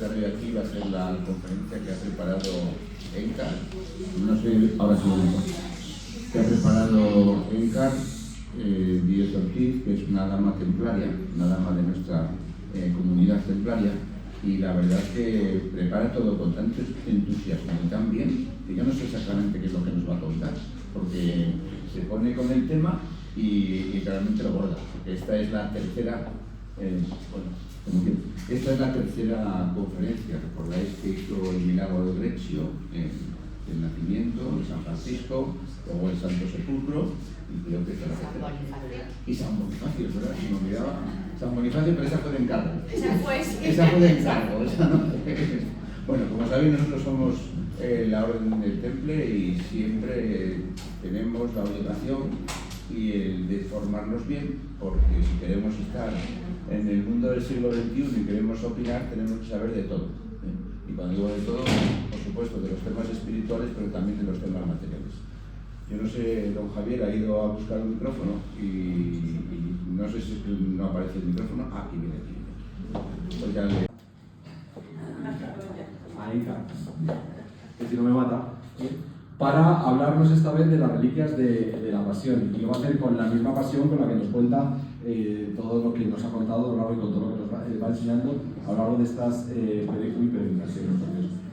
estar hoy aquí va a ser la conferencia que ha preparado ENCAR. No sé, ahora sí, que ha preparado ENCAR, Díez Ortiz, que es una dama templaria, una dama de nuestra comunidad templaria, y la verdad es que prepara todo con tanto entusiasmo y tan bien que yo no sé exactamente qué es lo que nos va a contar, porque se pone con el tema y realmente lo borda. Esta es la tercera, esta es la tercera conferencia. Recordáis que hizo el milagro de Reccio, el nacimiento, de San Francisco, luego el Santo Sepulcro, y creo que esta es la tercera. Y San Bonifacio, ¿verdad? Si me olvidaba. San Bonifacio, pero esa fue de encargo. Esa fue de encargo, esa no. Bueno, como sabéis, nosotros somos la Orden del Temple y siempre tenemos la obligación y el de formarnos bien, porque si queremos estar en el mundo del siglo XXI y queremos opinar, tenemos que saber de todo. Y cuando digo de todo, por supuesto, de los temas espirituales, pero también de los temas materiales. Yo no sé, don Javier ha ido a buscar un micrófono y no sé si no aparece el micrófono. Ah, aquí viene, Pues ya le... Ahí está. Que si no me mata. Para hablarnos esta vez de las reliquias de la pasión. Y lo va a hacer con la misma pasión con la que nos cuenta todo lo que nos ha contado a lo largo y con todo lo que nos va enseñando a lo largo de estas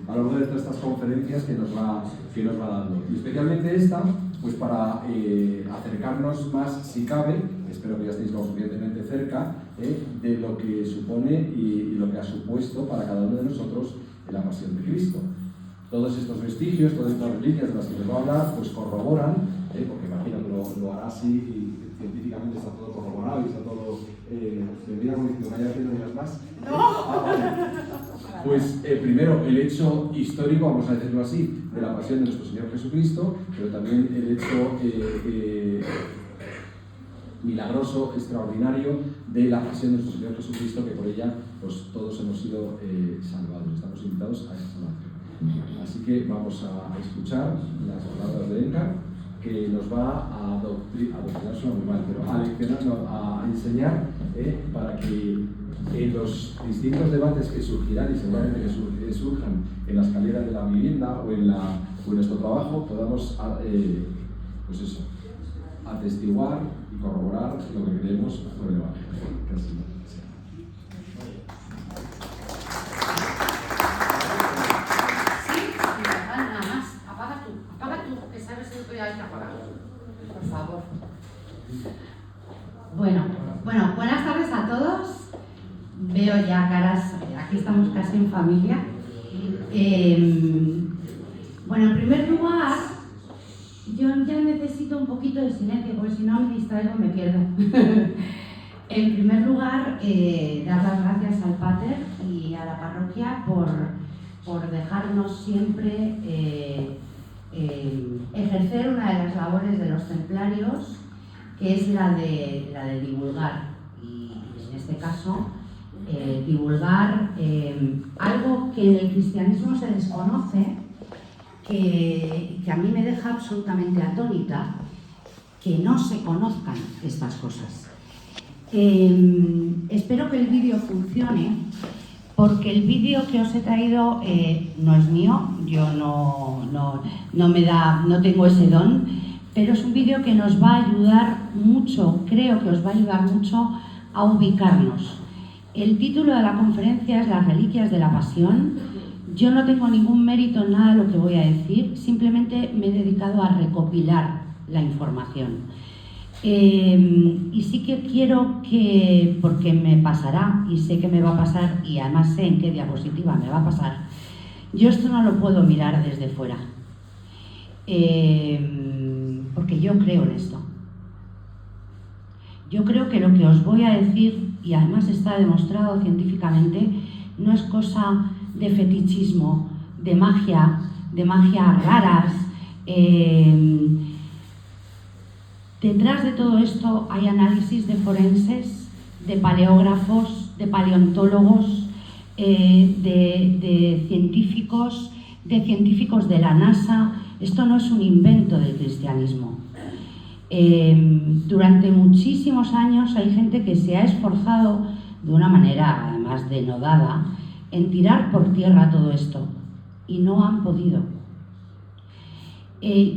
a lo largo de estas conferencias que nos va dando. Y especialmente esta, pues para acercarnos más, si cabe, espero que ya estéis lo suficientemente cerca, de lo que supone y lo que ha supuesto para cada uno de nosotros la pasión de Cristo. Todos estos vestigios, todas estas reliquias de las que nos va a hablar, pues corroboran, porque imagino que lo hará así y científicamente está todo corroborado y está todo... mira como diciendo, ¿no hay haciendo más? ¡No! Pues primero el hecho histórico, vamos a decirlo así, de la pasión de nuestro Señor Jesucristo, pero también el hecho milagroso, extraordinario de la pasión de nuestro Señor Jesucristo, que por ella pues todos hemos sido salvados, estamos invitados a esa salvación. Así que vamos a escuchar las palabras de ENCAR, que nos va a adoctrinar, suena muy mal, pero a leccionarnos, a enseñar para que en los distintos debates que surgirán y seguramente que surjan en la escalera de la vivienda o en nuestro trabajo, podamos pues eso, atestiguar y corroborar lo que creemos por el Evangelio. Que así sea. Por favor. Bueno, buenas tardes a todos. Veo ya caras, aquí estamos casi en familia. Bueno, en primer lugar, yo ya necesito un poquito de silencio, porque si no me distraigo me pierdo. En primer lugar, dar las gracias al Pater y a la parroquia por dejarnos siempre ejercer una de las labores de los templarios, que es la de divulgar, y en este caso divulgar algo que en el cristianismo se desconoce, que a mí me deja absolutamente atónita, que no se conozcan estas cosas. Espero que el vídeo funcione, porque el vídeo que os he traído no es mío, yo no tengo ese don, pero es un vídeo que nos va a ayudar mucho, creo que os va a ayudar mucho a ubicarnos. El título de la conferencia es Las reliquias de la pasión. Yo no tengo ningún mérito en nada de lo que voy a decir, simplemente me he dedicado a recopilar la información. Y sí que quiero que, porque me pasará y sé que me va a pasar y además sé en qué diapositiva me va a pasar, yo esto no lo puedo mirar desde fuera, porque yo creo en esto. Yo creo que lo que os voy a decir, y además está demostrado científicamente, no es cosa de fetichismo, de magia raras. Detrás de todo esto hay análisis de forenses, de paleógrafos, de paleontólogos, de científicos de la NASA. Esto no es un invento del cristianismo. Durante muchísimos años hay gente que se ha esforzado de una manera además denodada en tirar por tierra todo esto y no han podido.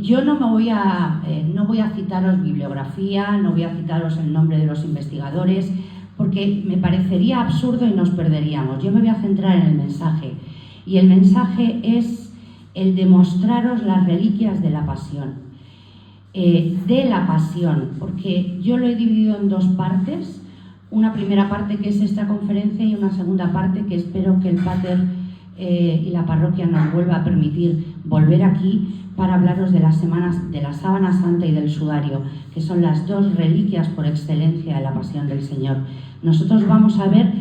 Yo no voy a citaros bibliografía, no voy a citaros el nombre de los investigadores, porque me parecería absurdo y nos perderíamos. Yo me voy a centrar en el mensaje, y el mensaje es el de mostraros las reliquias de la pasión. Porque yo lo he dividido en dos partes, una primera parte que es esta conferencia y una segunda parte que espero que el Pater y la parroquia nos vuelva a permitir volver aquí para hablaros de las semanas de la sábana santa y del sudario, que son las dos reliquias por excelencia de la pasión del Señor. Nosotros vamos a ver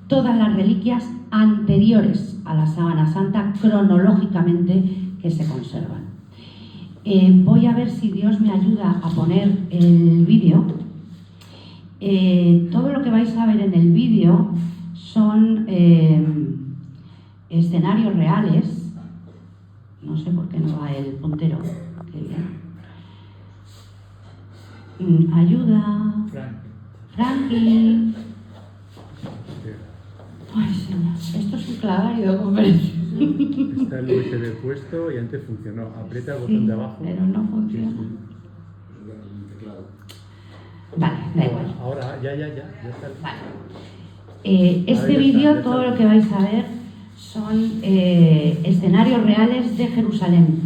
todas las reliquias anteriores a la sábana santa cronológicamente que se conservan. Voy a ver si Dios me ayuda a poner el vídeo. Todo lo que vais a ver en el vídeo son escenarios reales. No sé por qué no va el puntero. Qué bien. Ayuda. Frankie. Ay, señor. Esto es un clavario de conferencia. Está el USB puesto y antes funcionó. Aprieta el botón de abajo. Pero no funciona. Vale, da igual. Ahora, ya está. Vale. Este vídeo, todo lo que vais a ver son escenarios reales de Jerusalén,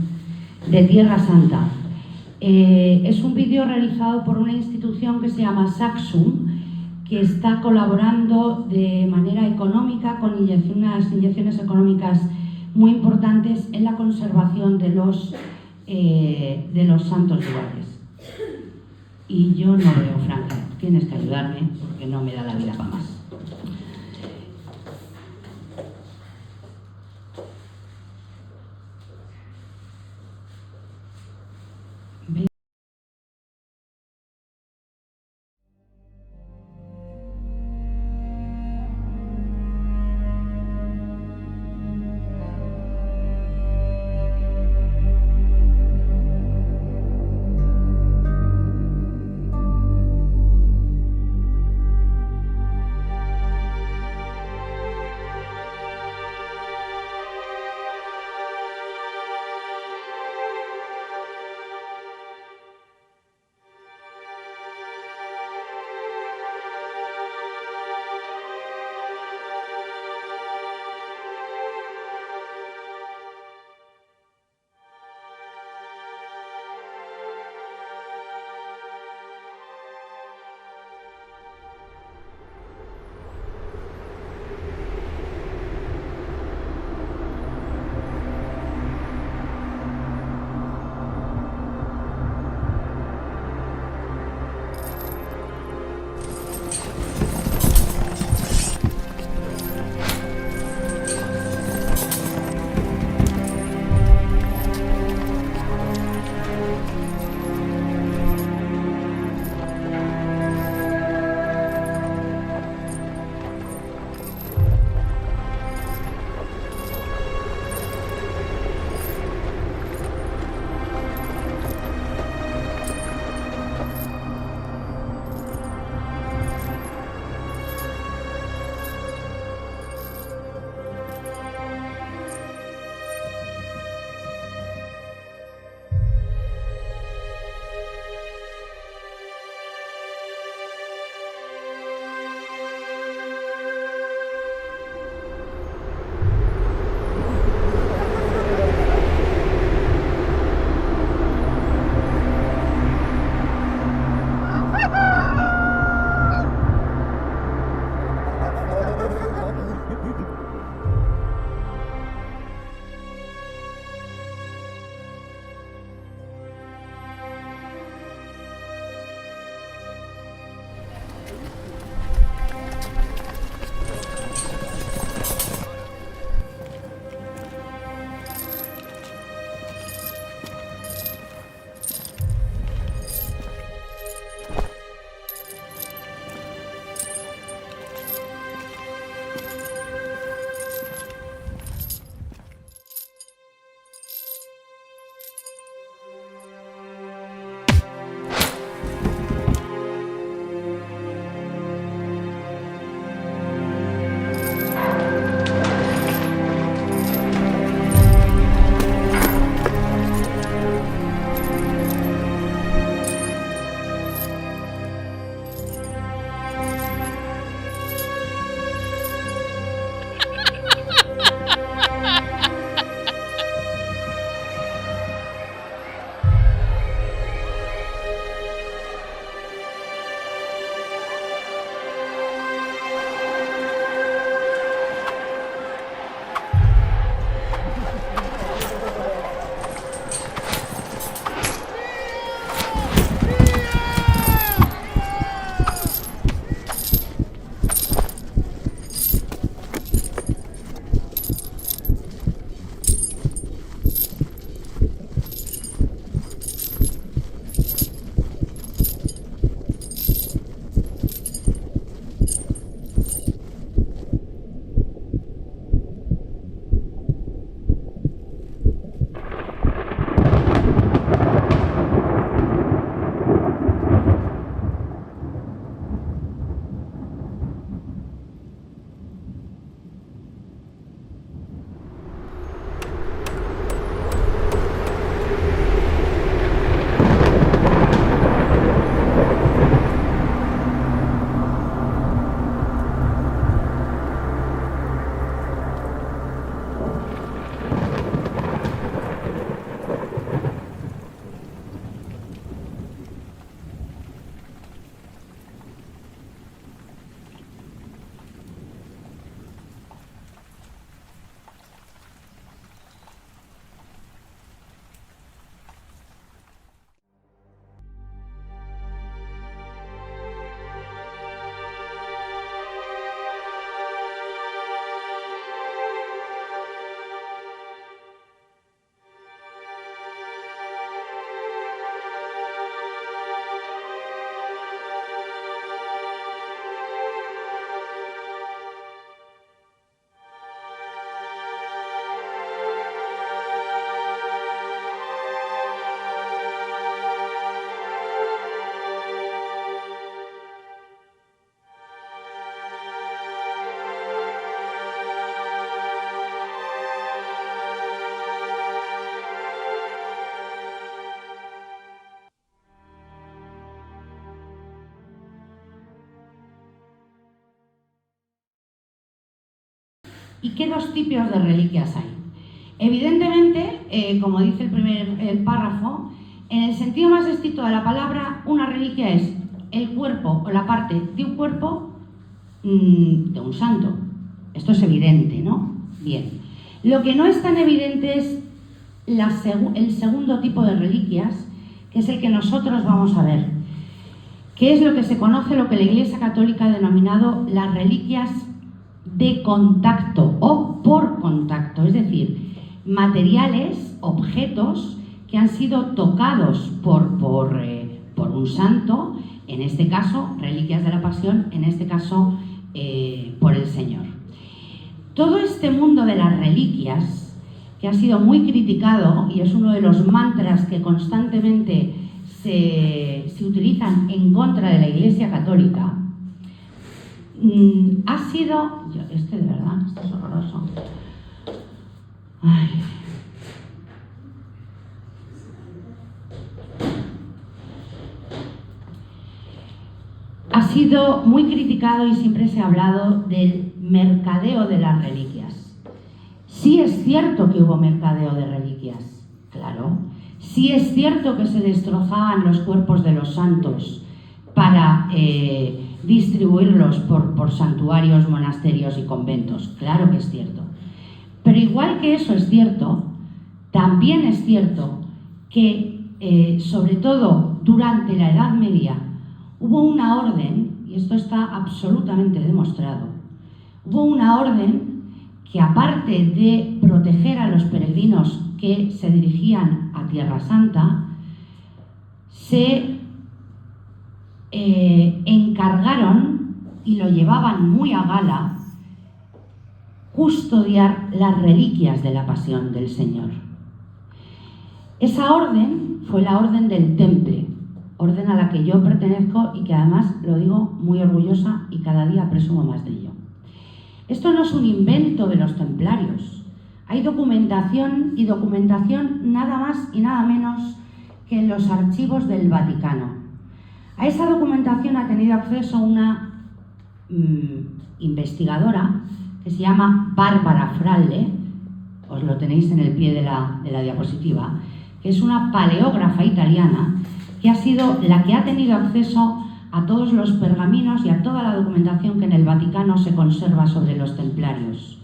de Tierra Santa. Es un vídeo realizado por una institución que se llama Saxum, que está colaborando de manera económica con unas inyecciones económicas muy importantes en la conservación de los santos lugares. Y yo no veo, Franca, tienes que ayudarme porque no me da la vida para más. ¿Y qué dos tipos de reliquias hay? Evidentemente, como dice el párrafo, en el sentido más estricto de la palabra, una reliquia es el cuerpo o la parte de un cuerpo de un santo. Esto es evidente, ¿no? Bien. Lo que no es tan evidente es el segundo tipo de reliquias, que es el que nosotros vamos a ver, que es lo que se conoce, lo que la Iglesia Católica ha denominado las reliquias de contacto o por contacto, es decir, materiales, objetos que han sido tocados por un santo, en este caso, reliquias de la Pasión, en este caso, por el Señor. Todo este mundo de las reliquias, que ha sido muy criticado y es uno de los mantras que constantemente se utilizan en contra de la Iglesia Católica, ha sido... Es que de verdad, esto es horroroso. Ay. Ha sido muy criticado y siempre se ha hablado del mercadeo de las reliquias. Sí es cierto que hubo mercadeo de reliquias, claro. Sí es cierto que se destrozaban los cuerpos de los santos para distribuirlos por santuarios, monasterios y conventos, claro que es cierto. Pero igual que eso es cierto, también es cierto que, sobre todo durante la Edad Media, hubo una orden, y esto está absolutamente demostrado, hubo una orden que, aparte de proteger a los peregrinos que se dirigían a Tierra Santa, se encargaron, y lo llevaban muy a gala, custodiar las reliquias de la Pasión del Señor. Esa orden fue la Orden del Temple, orden a la que yo pertenezco y que además lo digo muy orgullosa y cada día presumo más de ello. Esto no es un invento de los templarios. Hay documentación, y documentación nada más y nada menos que en los archivos del Vaticano. A esa documentación ha tenido acceso una investigadora que se llama Bárbara Fralle, os lo tenéis en el pie de la diapositiva, que es una paleógrafa italiana que ha sido la que ha tenido acceso a todos los pergaminos y a toda la documentación que en el Vaticano se conserva sobre los templarios.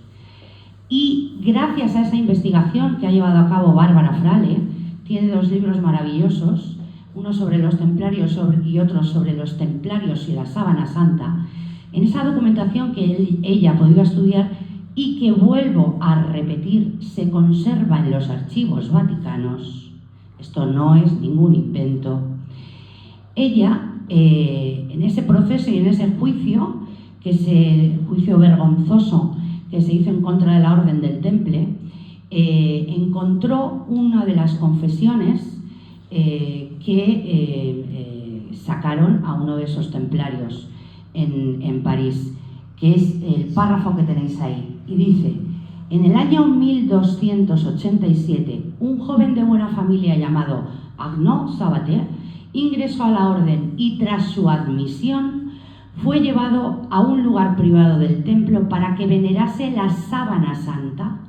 Y gracias a esa investigación que ha llevado a cabo Bárbara Fralle, tiene dos libros maravillosos, uno sobre los templarios y otro sobre los templarios y la sábana santa. En esa documentación que ella ha podido estudiar y que, vuelvo a repetir, se conserva en los archivos vaticanos, esto no es ningún invento, ella, en ese proceso y en ese juicio, juicio vergonzoso que se hizo en contra de la Orden del Temple, encontró una de las confesiones que sacaron a uno de esos templarios en París, que es el párrafo que tenéis ahí, y dice: en el año 1287, un joven de buena familia llamado Arnaud Sabater ingresó a la orden y, tras su admisión, fue llevado a un lugar privado del templo para que venerase la sábana santa,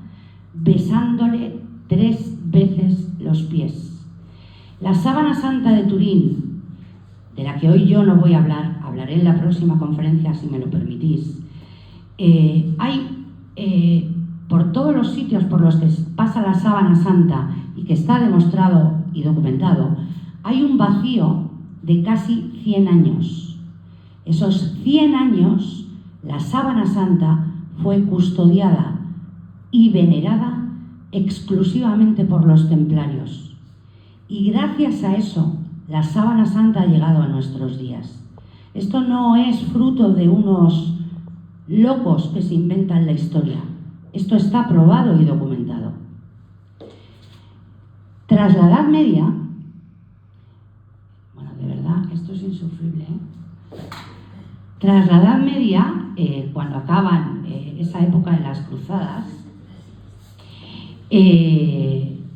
besándole 3 veces los pies. La sábana santa de Turín, de la que hoy yo no voy a hablar, hablaré en la próxima conferencia si me lo permitís, hay por todos los sitios por los que pasa la sábana santa y que está demostrado y documentado, hay un vacío de casi 100 años. Esos 100 años, la sábana santa fue custodiada y venerada exclusivamente por los templarios. Y gracias a eso, la sábana santa ha llegado a nuestros días. Esto no es fruto de unos locos que se inventan la historia. Esto está probado y documentado. Tras la Edad Media, bueno, de verdad, esto es insufrible, ¿eh? Tras la Edad Media, cuando acaban esa época de las cruzadas,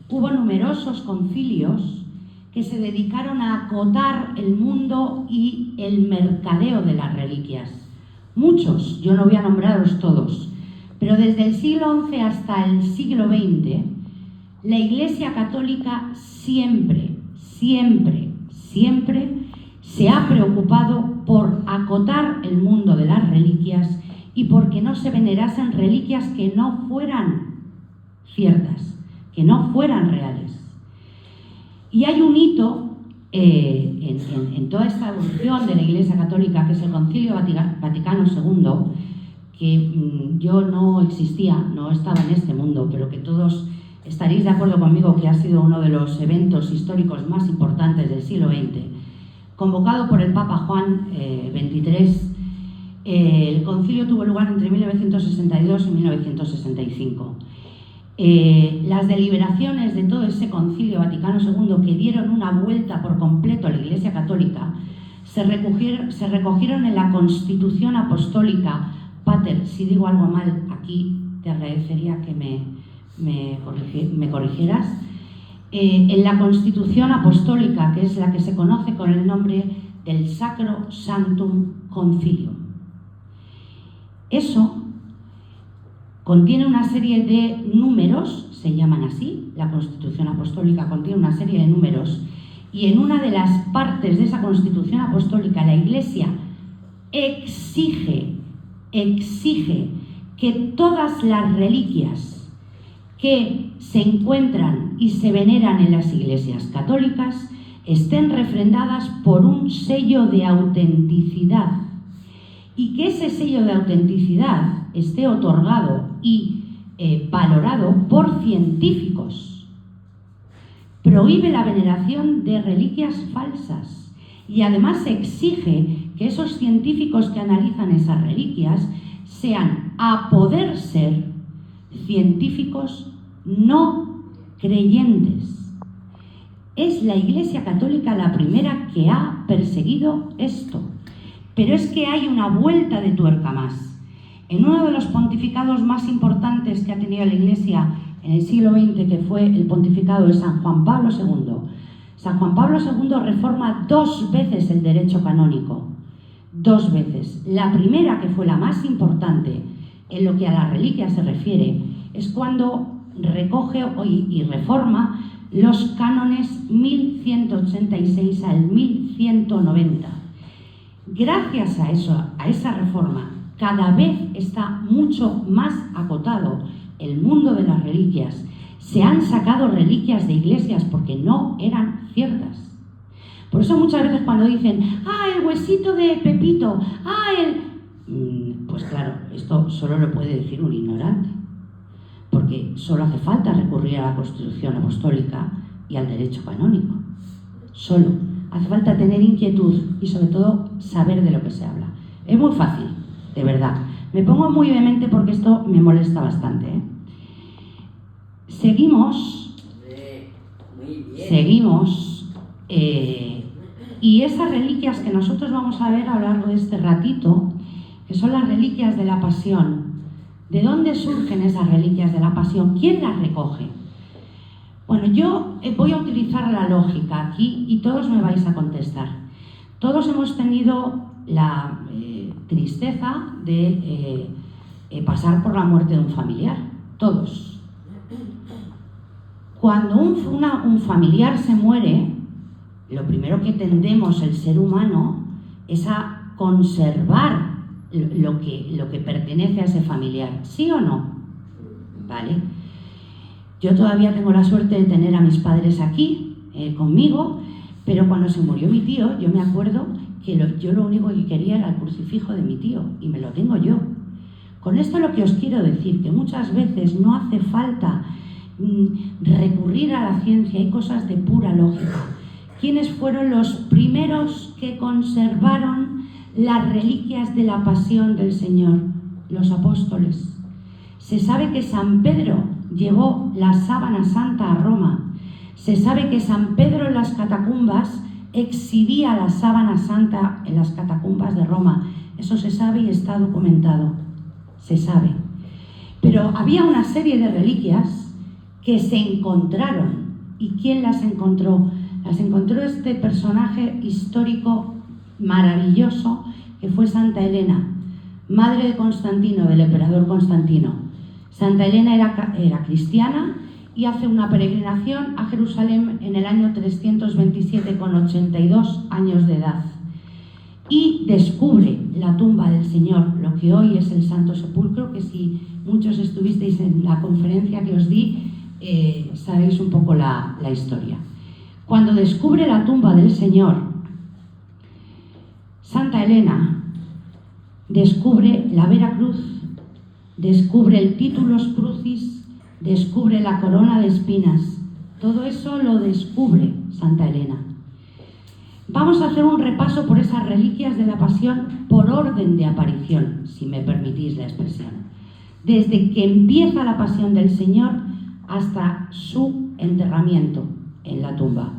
hubo numerosos concilios que se dedicaron a acotar el mundo y el mercadeo de las reliquias. Muchos, yo no voy a nombraros todos, pero desde el siglo XI hasta el siglo XX, la Iglesia Católica siempre se ha preocupado por acotar el mundo de las reliquias y porque no se venerasen reliquias que no fueran ciertas, que no fueran reales. Y hay un hito en toda esta evolución de la Iglesia Católica, que es el Concilio Vaticano II, que yo no existía, no estaba en este mundo, pero que todos estaréis de acuerdo conmigo que ha sido uno de los eventos históricos más importantes del siglo XX. Convocado por el Papa Juan XXIII, el concilio tuvo lugar entre 1962 y 1965. Las deliberaciones de todo ese Concilio Vaticano II, que dieron una vuelta por completo a la Iglesia Católica, se recogieron en la Constitución Apostólica. Pater, si digo algo mal aquí, te agradecería que me corrigieras. En la Constitución Apostólica, que es la que se conoce con el nombre del Sacro Sanctum Concilium. Eso contiene una serie de números, se llaman así, la Constitución Apostólica contiene una serie de números, y en una de las partes de esa Constitución Apostólica la Iglesia exige que todas las reliquias que se encuentran y se veneran en las iglesias católicas estén refrendadas por un sello de autenticidad, y que ese sello de autenticidad esté otorgado y valorado por científicos. Prohíbe la veneración de reliquias falsas y además exige que esos científicos que analizan esas reliquias sean, a poder ser, científicos no creyentes. Es la Iglesia Católica la primera que ha perseguido esto. Pero es que hay una vuelta de tuerca más. En uno de los pontificados más importantes que ha tenido la Iglesia en el siglo XX, que fue el pontificado de San Juan Pablo II, San Juan Pablo II reforma 2 veces el derecho canónico. 2 veces. La primera, que fue la más importante en lo que a las reliquias se refiere, es cuando recoge y reforma los cánones 1186 al 1190. Gracias a eso, a esa reforma, cada vez está mucho más acotado el mundo de las reliquias. Se han sacado reliquias de iglesias porque no eran ciertas. Por eso muchas veces cuando dicen, el huesito de Pepito, pues claro, esto solo lo puede decir un ignorante, porque solo hace falta recurrir a la Constitución Apostólica y al derecho canónico. Solo hace falta tener inquietud y sobre todo saber de lo que se habla. Es muy fácil, de verdad. Me pongo muy vehemente porque esto me molesta bastante, ¿eh? Seguimos, y esas reliquias que nosotros vamos a ver a lo largo de este ratito, que son las reliquias de la Pasión. ¿De dónde surgen esas reliquias de la Pasión? ¿Quién las recoge? Bueno, yo voy a utilizar la lógica aquí y todos me vais a contestar. Todos hemos tenido la tristeza de pasar por la muerte de un familiar. Todos. Cuando un familiar se muere, lo primero que tendemos el ser humano es a conservar lo que pertenece a ese familiar. ¿Sí o no? ¿Vale? Yo todavía tengo la suerte de tener a mis padres aquí conmigo, pero cuando se murió mi tío, yo me acuerdo que yo lo único que quería era el crucifijo de mi tío, y me lo tengo yo. Con esto lo que os quiero decir, que muchas veces no hace falta recurrir a la ciencia, hay cosas de pura lógica. ¿Quiénes fueron los primeros que conservaron las reliquias de la Pasión del Señor? Los apóstoles. Se sabe que San Pedro llevó la sábana santa a Roma. Se sabe que San Pedro en las catacumbas exhibía la sábana santa en las catacumbas de Roma. Eso se sabe y está documentado. Se sabe. Pero había una serie de reliquias que se encontraron. ¿Y quién las encontró? Las encontró este personaje histórico maravilloso que fue Santa Elena, madre de Constantino, del emperador Constantino. Santa Elena era cristiana y hace una peregrinación a Jerusalén en el año 327 con 82 años de edad y descubre la tumba del Señor, lo que hoy es el Santo Sepulcro, que si muchos estuvisteis en la conferencia que os di, sabéis un poco la historia. Cuando descubre la tumba del Señor, Santa Elena descubre la Vera Cruz, descubre el Titulus Crucis, descubre la corona de espinas. Todo eso lo descubre Santa Elena. Vamos a hacer un repaso por esas reliquias de la Pasión por orden de aparición, si me permitís la expresión. Desde que empieza la Pasión del Señor hasta su enterramiento en la tumba.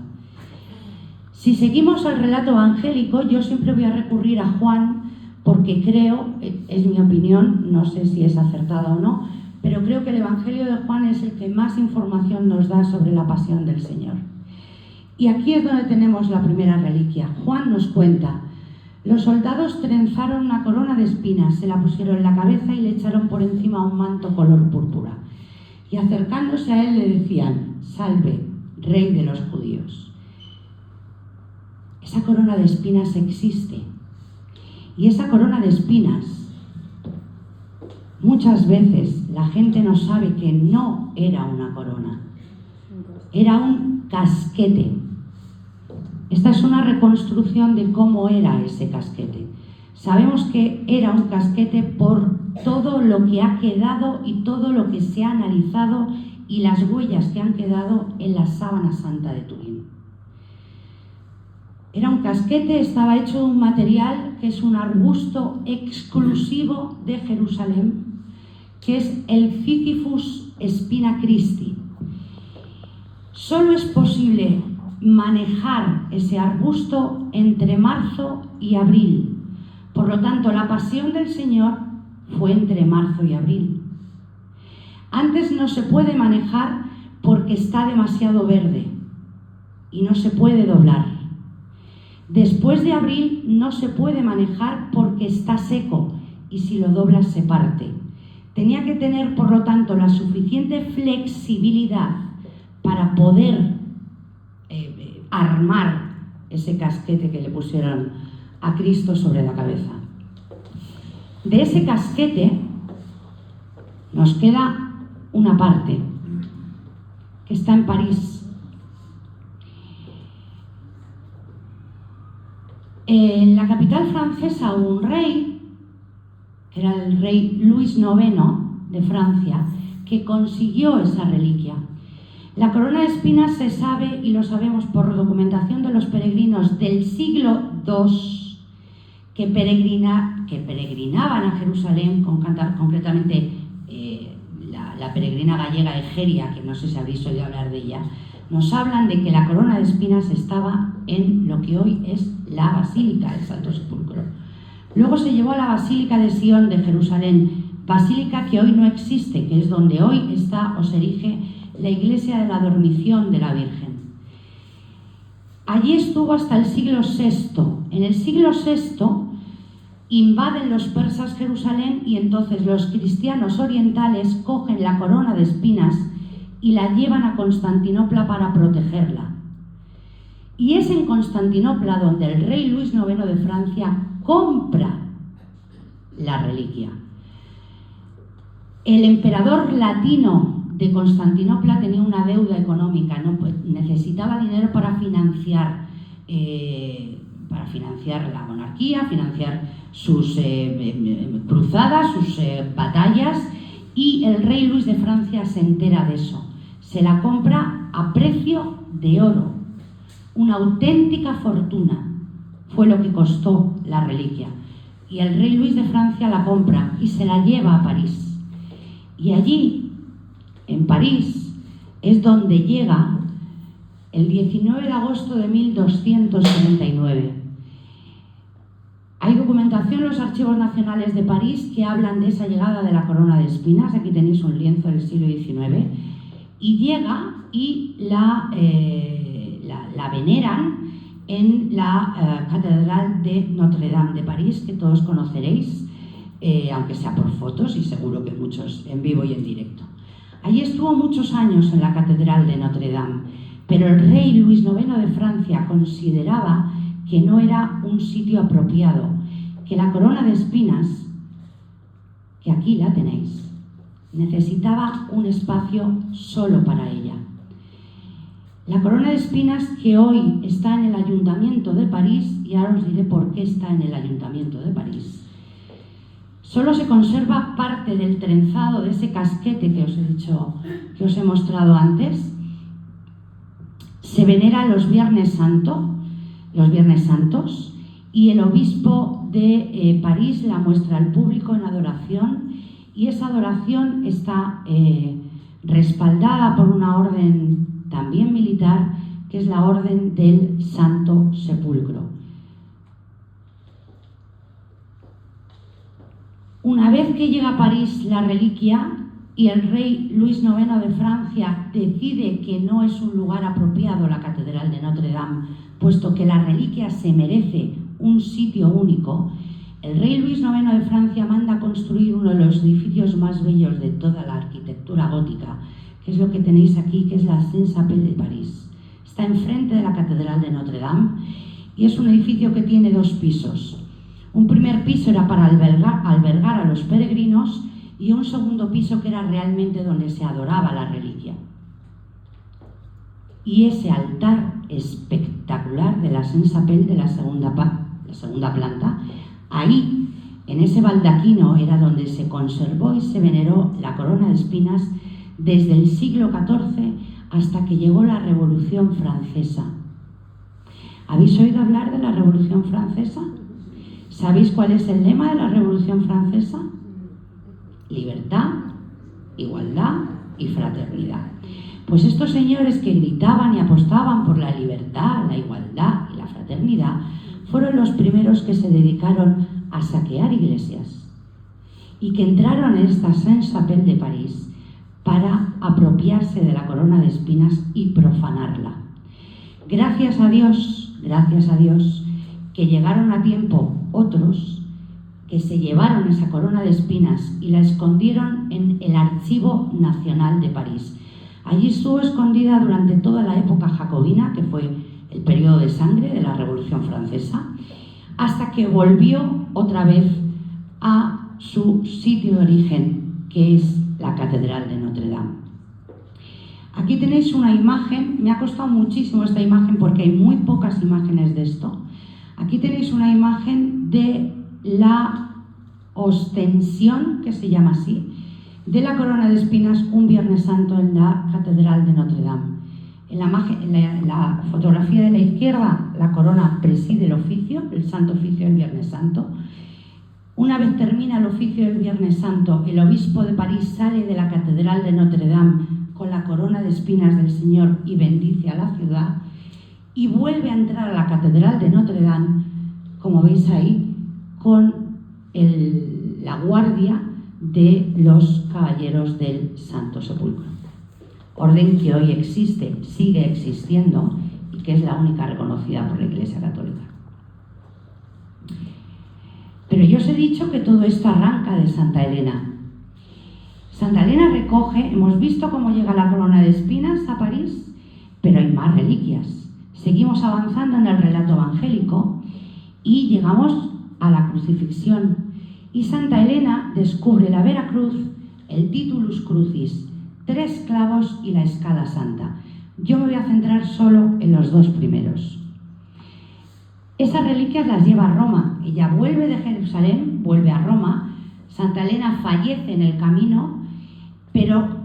Si seguimos el relato evangélico, yo siempre voy a recurrir a Juan porque creo, es mi opinión, no sé si es acertada o no, pero creo que el Evangelio de Juan es el que más información nos da sobre la Pasión del Señor. Y aquí es donde tenemos la primera reliquia. Juan nos cuenta: los soldados trenzaron una corona de espinas, se la pusieron en la cabeza y le echaron por encima un manto color púrpura. Y acercándose a él le decían: salve, rey de los judíos. Esa corona de espinas existe. Y esa corona de espinas, muchas veces la gente no sabe que no era una corona, era un casquete. Esta es una reconstrucción de cómo era ese casquete. Sabemos que era un casquete por todo lo que ha quedado y todo lo que se ha analizado y las huellas que han quedado en la sábana santa de Turín. Era un casquete, estaba hecho de un material que es un arbusto exclusivo de Jerusalén, que es el Sisyphus spina Christi. Solo es posible manejar ese arbusto entre marzo y abril. Por lo tanto, la Pasión del Señor fue entre marzo y abril. Antes no se puede manejar porque está demasiado verde y no se puede doblar. Después de abril no se puede manejar porque está seco y si lo doblas se parte. Tenía que tener, por lo tanto, la suficiente flexibilidad para poder armar ese casquete que le pusieron a Cristo sobre la cabeza. De ese casquete nos queda una parte que está en París. En la capital francesa hubo un rey, que era el rey Luis IX de Francia, que consiguió esa reliquia. La corona de espinas se sabe, y lo sabemos por documentación de los peregrinos del siglo II, que peregrinaban a Jerusalén, concretamente la peregrina gallega Egeria, que no sé si habéis oído hablar de ella, nos hablan de que la corona de espinas estaba en lo que hoy es la Basílica del Santo Sepulcro. Luego se llevó a la Basílica de Sion de Jerusalén, basílica que hoy no existe, que es donde hoy está o se erige la iglesia de la Dormición de la Virgen. Allí estuvo hasta el siglo VI. En el siglo VI invaden los persas Jerusalén y entonces los cristianos orientales cogen la corona de espinas y la llevan a Constantinopla para protegerla. Y es en Constantinopla donde el rey Luis IX de Francia compra la reliquia. El emperador latino de Constantinopla tenía una deuda económica, ¿no? Necesitaba dinero para financiar la monarquía, financiar sus cruzadas, sus batallas, y el rey Luis de Francia se entera de eso. Se la compra a precio de oro. Una auténtica fortuna fue lo que costó la reliquia. Y el rey Luis de Francia la compra y se la lleva a París. Y allí, en París, es donde llega el 19 de agosto de 1279. Hay documentación en los archivos nacionales de París que hablan de esa llegada de la corona de espinas. Aquí tenéis un lienzo del siglo XIX. Y llega y la veneran en la Catedral de Notre Dame de París, que todos conoceréis. aunque sea por fotos y seguro que muchos en vivo y en directo. Allí estuvo muchos años en la Catedral de Notre Dame, pero el rey Luis IX de Francia consideraba que no era un sitio apropiado, que la corona de espinas, que aquí la tenéis, necesitaba un espacio solo para ella. La corona de espinas que hoy está en el Ayuntamiento de París, y ahora os diré por qué está en el Ayuntamiento de París, solo se conserva parte del trenzado de ese casquete que os he dicho, que os he mostrado antes. Se venera los Viernes Santos, y el obispo de París la muestra al público en adoración, y esa adoración está respaldada por una orden también militar, que es la Orden del Santo Sepulcro. Una vez que llega a París la reliquia y el rey Luis IX de Francia decide que no es un lugar apropiado la Catedral de Notre Dame, puesto que la reliquia se merece un sitio único, el rey Luis IX de Francia manda construir uno de los edificios más bellos de toda la arquitectura gótica, que es lo que tenéis aquí, que es la Sainte-Chapelle de París. Está enfrente de la Catedral de Notre Dame y es un edificio que tiene 2 pisos. Un primer piso era para albergar a los peregrinos y un segundo piso que era realmente donde se adoraba la reliquia. Y ese altar espectacular de la Sainte-Chapelle de la segunda planta, ahí, en ese baldaquino, era donde se conservó y se veneró la corona de espinas desde el siglo XIV hasta que llegó la Revolución Francesa. ¿Habéis oído hablar de la Revolución Francesa? ¿Sabéis cuál es el lema de la Revolución Francesa? Libertad, igualdad y fraternidad. Pues estos señores que gritaban y apostaban por la libertad, la igualdad y la fraternidad fueron los primeros que se dedicaron a saquear iglesias y que entraron en esta Sainte-Chapelle de París para apropiarse de la corona de espinas y profanarla. Gracias a Dios, que llegaron a tiempo otros que se llevaron esa corona de espinas y la escondieron en el Archivo Nacional de París. Allí estuvo escondida durante toda la época jacobina, que fue el periodo de sangre de la Revolución Francesa, hasta que volvió otra vez a su sitio de origen, que es la Catedral de Notre Dame. Aquí tenéis una imagen, me ha costado muchísimo esta imagen porque hay muy pocas imágenes de esto. Aquí tenéis una imagen de la ostensión, que se llama así, de la corona de espinas un Viernes Santo en la Catedral de Notre Dame. En la fotografía de la izquierda, la corona preside el oficio, el Santo Oficio del Viernes Santo. Una vez termina el oficio del Viernes Santo, el obispo de París sale de la Catedral de Notre Dame con la corona de espinas del Señor y bendice a la ciudad, y vuelve a entrar a la Catedral de Notre Dame, como veis ahí, con la guardia de los caballeros del Santo Sepulcro. Orden que hoy existe, sigue existiendo, y que es la única reconocida por la Iglesia Católica. Pero yo os he dicho que todo esto arranca de Santa Elena. Santa Elena recoge, hemos visto cómo llega la corona de espinas a París, pero hay más reliquias. Seguimos avanzando en el relato evangélico y llegamos a la crucifixión. Y Santa Elena descubre la Vera Cruz, el Titulus Crucis, 3 clavos y la escala santa. Yo me voy a centrar solo en los 2 primeros. Esas reliquias las lleva a Roma. Ella vuelve de Jerusalén, vuelve a Roma. Santa Elena fallece en el camino, pero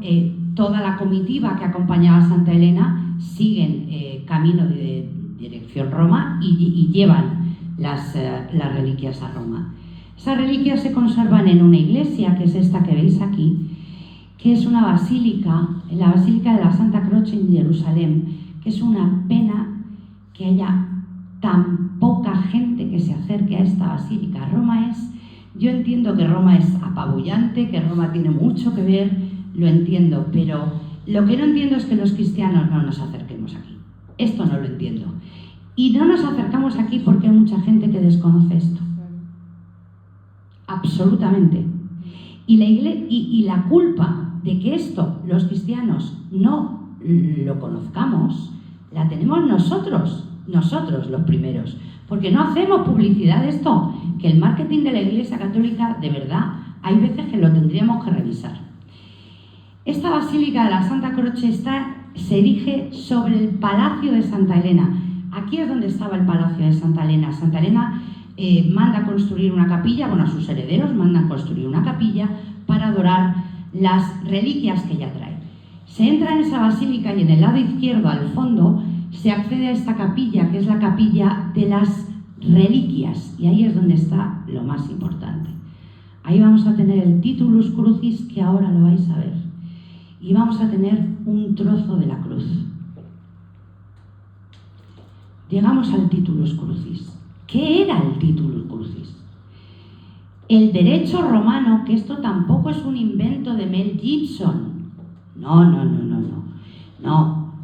toda la comitiva que acompañaba a Santa Elena siguen camino de dirección Roma y llevan las reliquias a Roma. Esas reliquias se conservan en una iglesia, que es esta que veis aquí, que es una basílica, la Basílica de la Santa Croce en Jerusalén, que es una pena que haya tan poca gente que se acerque a esta basílica. Yo entiendo que Roma es apabullante, que Roma tiene mucho que ver, lo entiendo, pero lo que no entiendo es que los cristianos no nos acerquemos aquí. Esto no lo entiendo. Y no nos acercamos aquí porque hay mucha gente que desconoce esto. absolutamente. Y la culpa de que esto los cristianos no lo conozcamos, la tenemos nosotros los primeros, porque no hacemos publicidad de esto, que el marketing de la Iglesia Católica, de verdad, hay veces que lo tendríamos que revisar. Esta Basílica de la Santa Croce se erige sobre el Palacio de Santa Elena. Aquí es donde estaba el Palacio de Santa Elena. Santa Elena manda construir una capilla, bueno, a sus herederos mandan construir una capilla para adorar las reliquias que ella trae. Se entra en esa basílica y en el lado izquierdo, al fondo, se accede a esta capilla, que es la capilla de las reliquias, y ahí es donde está lo más importante. Ahí vamos a tener el Titulus Crucis, que ahora lo vais a ver, y vamos a tener un trozo de la cruz. Llegamos al Titulus Crucis. ¿Qué era el Titulus Crucis? El derecho romano, que esto tampoco es un invento de Mel Gibson. No,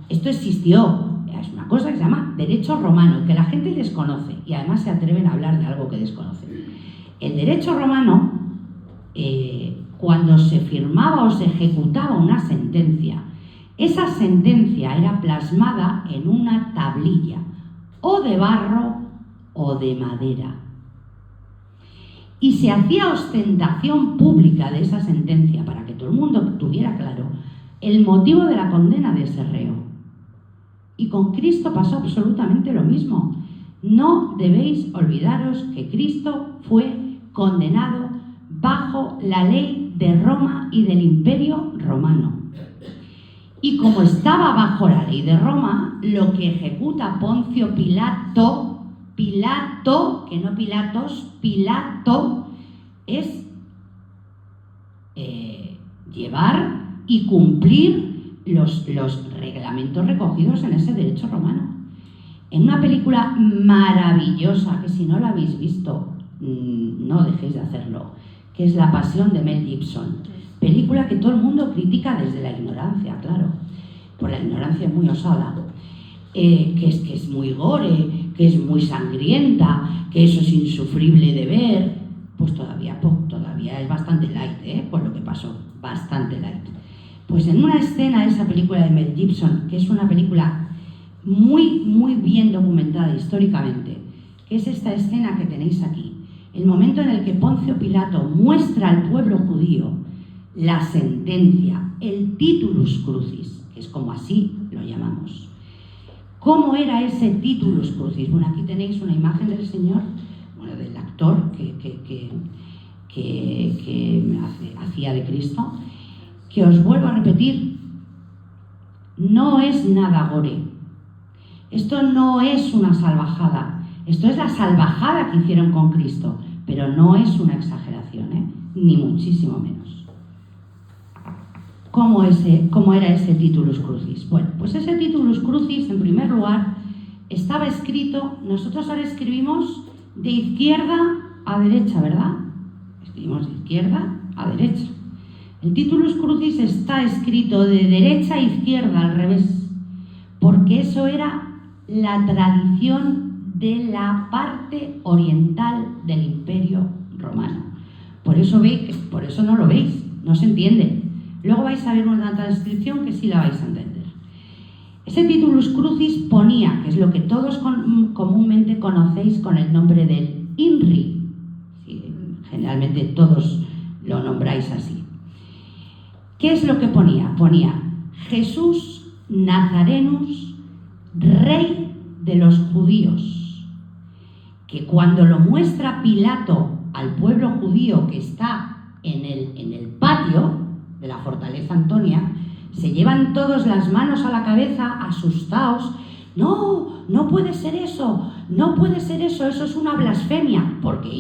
esto existió. Es una cosa que se llama derecho romano, que la gente desconoce y además se atreven a hablar de algo que desconocen. El derecho romano, cuando se firmaba o se ejecutaba una sentencia, esa sentencia era plasmada en una tablilla, o de barro o de madera. Y se hacía ostentación pública de esa sentencia para que todo el mundo tuviera claro el motivo de la condena de ese reo. Y con Cristo pasó absolutamente lo mismo. No debéis olvidaros que Cristo fue condenado bajo la ley de Roma y del Imperio Romano. Y como estaba bajo la ley de Roma, lo que ejecuta Poncio Pilato, que no Pilatos, Pilato, es llevar y cumplir los reglamentos recogidos en ese derecho romano. En una película maravillosa, que si no la habéis visto, no dejéis de hacerlo, que es La Pasión de Mel Gibson. Película que todo el mundo critica desde la ignorancia, claro, por la ignorancia muy osada, que es muy gore, que es muy sangrienta, que eso es insufrible de ver. Pues todavía es bastante light, por lo que pasó, bastante light. Pues en una escena de esa película de Mel Gibson, que es una película muy, muy bien documentada históricamente, que es esta escena que tenéis aquí, el momento en el que Poncio Pilato muestra al pueblo judío la sentencia, el Titulus Crucis, que es como así lo llamamos. ¿Cómo era ese Titulus Crucis? Bueno, aquí tenéis una imagen del Señor, bueno, del actor que hacía de Cristo, que os vuelvo a repetir, no es nada gore. Esto no es una salvajada. Esto es la salvajada que hicieron con Cristo, pero no es una exageración, ni muchísimo menos. ¿Cómo era ese Titulus Crucis? Bueno, pues ese Titulus Crucis, en primer lugar, estaba escrito, nosotros ahora escribimos de izquierda a derecha, ¿verdad? Escribimos de izquierda a derecha. El Titulus Crucis está escrito de derecha a izquierda, al revés, porque eso era la tradición de la parte oriental del Imperio Romano. Por eso no lo veis, no se entiende. Luego vais a ver una transcripción que sí la vais a entender. Ese Titulus Crucis ponía, que es lo que todos comúnmente conocéis con el nombre del INRI. Sí, generalmente todos lo nombráis así. ¿Qué es lo que ponía? Ponía Jesús Nazarenus, Rey de los judíos. Que cuando lo muestra Pilato al pueblo judío que está en el patio de la fortaleza Antonia, se llevan todos las manos a la cabeza, asustados. No puede ser eso, eso es una blasfemia, porque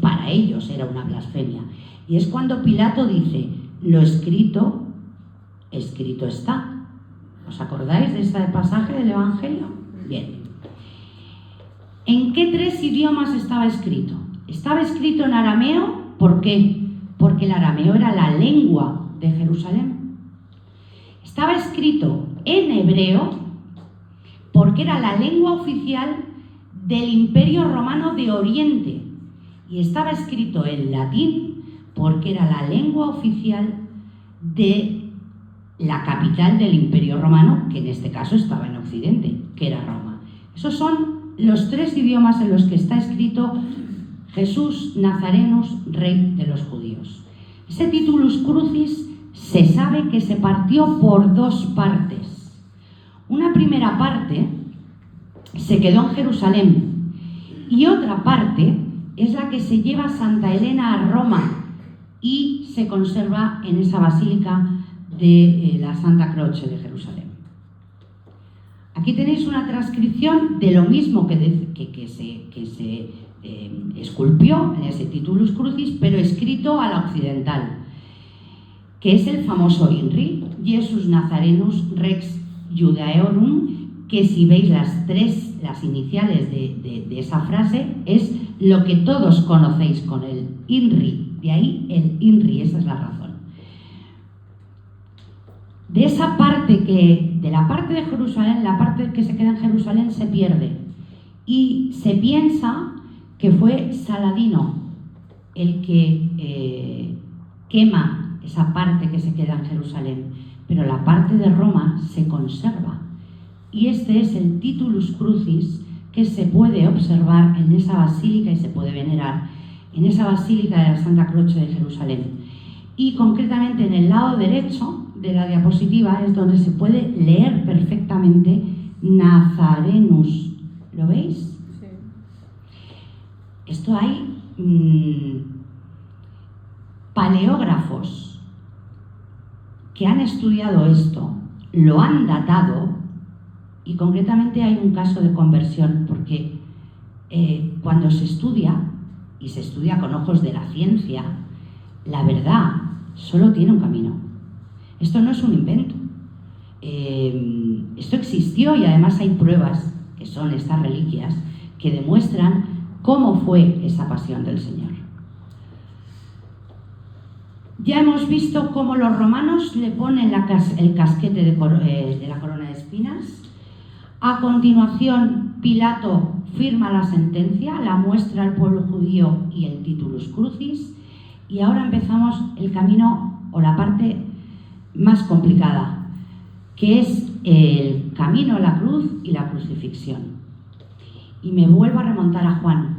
para ellos era una blasfemia. Y es cuando Pilato dice, lo escrito está. ¿Os acordáis de este pasaje del Evangelio? Bien. ¿En qué 3 idiomas estaba escrito? Estaba escrito en arameo, ¿por qué? Porque el arameo era la lengua de Jerusalén. Estaba escrito en hebreo porque era la lengua oficial del Imperio Romano de Oriente. y estaba escrito en latín porque era la lengua oficial de la capital del Imperio Romano, que en este caso estaba en Occidente, que era Roma. Esos son los 3 idiomas en los que está escrito Jesús Nazarenus, Rey de los Judíos. Ese titulus crucis se sabe que se partió por 2 partes. Una primera parte se quedó en Jerusalén y otra parte es la que se lleva Santa Elena a Roma y se conserva en esa basílica de la Santa Croce de Jerusalén. Aquí tenéis una transcripción de lo mismo que se esculpió en ese titulus crucis, pero escrito a la occidental, que es el famoso INRI, Jesus Nazarenus Rex Judaeorum, que si veis las iniciales de esa frase es lo que todos conocéis con el INRI, de ahí el INRI, esa es la razón. De esa parte de la parte de Jerusalén, la parte que se queda en Jerusalén se pierde y se piensa que fue Saladino el que quema esa parte que se queda en Jerusalén, pero la parte de Roma se conserva y este es el titulus crucis que se puede observar en esa basílica y se puede venerar en esa basílica de la Santa Croce de Jerusalén. Y concretamente en el lado derecho de la diapositiva es donde se puede leer perfectamente Nazarenus. ¿Lo veis? Sí. Esto hay paleógrafos que han estudiado esto, lo han datado y concretamente hay un caso de conversión porque cuando se estudia, y se estudia con ojos de la ciencia, la verdad solo tiene un camino. Esto no es un invento. Esto existió y además hay pruebas, que son estas reliquias, que demuestran cómo fue esa pasión del Señor. Ya hemos visto cómo los romanos le ponen el casquete de la corona de espinas. A continuación, Pilato firma la sentencia, la muestra al pueblo judío y el titulus crucis. Y ahora empezamos el camino o la parte más complicada, que es el camino a la cruz y la crucifixión. Y me vuelvo a remontar a Juan.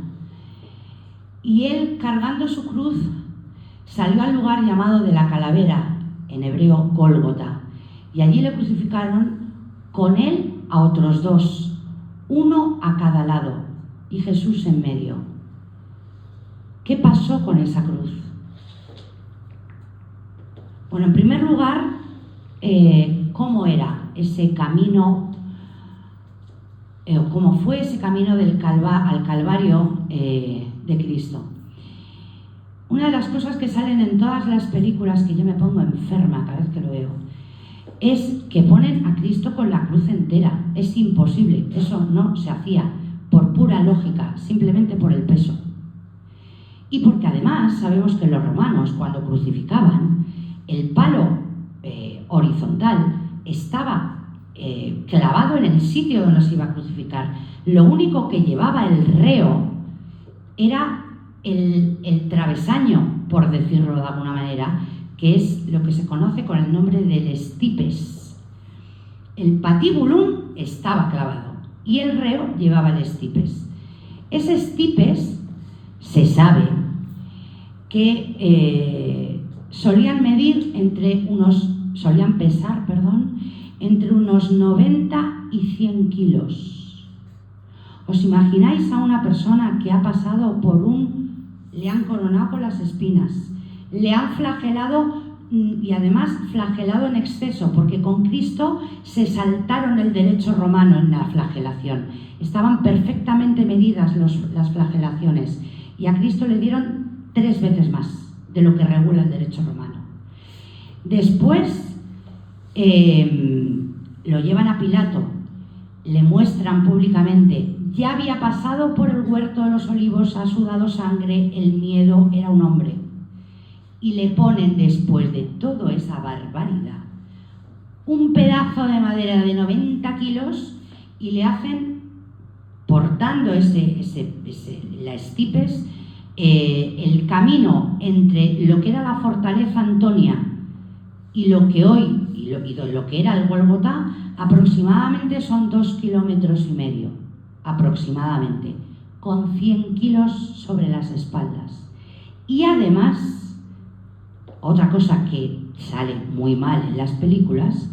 Y él, cargando su cruz, salió al lugar llamado de la calavera, en hebreo Gólgota, y allí le crucificaron con él a otros 2, uno a cada lado, y Jesús en medio. ¿Qué pasó con esa cruz? Bueno, en primer lugar, ¿cómo era ese camino? ¿Cómo fue ese camino al Calvario de Cristo? Una de las cosas que salen en todas las películas, que yo me pongo enferma cada vez que lo veo, es que ponen a Cristo con la cruz entera. Es imposible, eso no se hacía por pura lógica, simplemente por el peso. Y porque además sabemos que los romanos, cuando crucificaban, el palo horizontal estaba clavado en el sitio donde se iba a crucificar. Lo único que llevaba el reo era el travesaño, por decirlo de alguna manera, que es lo que se conoce con el nombre del stipes. El patibulum estaba clavado y el reo llevaba el stipes. Ese stipes se sabe que solían pesar entre unos 90 y 100 kilos. ¿Os imagináis a una persona que ha pasado le han coronado con las espinas, le han flagelado y además flagelado en exceso, porque con Cristo se saltaron el derecho romano en la flagelación? Estaban perfectamente medidas las flagelaciones y a Cristo le dieron 3 veces más de lo que regula el derecho romano. Después lo llevan a Pilato, le muestran públicamente, ya había pasado por el huerto de los olivos, ha sudado sangre, el miedo, era un hombre. Y le ponen, después de toda esa barbaridad, un pedazo de madera de 90 kilos y le hacen, portando la stipes, el camino entre lo que era la fortaleza Antonia y lo que hoy, y lo que era el Gólgota, aproximadamente son 2,5 kilómetros, aproximadamente, con 100 kilos sobre las espaldas. Y además, otra cosa que sale muy mal en las películas,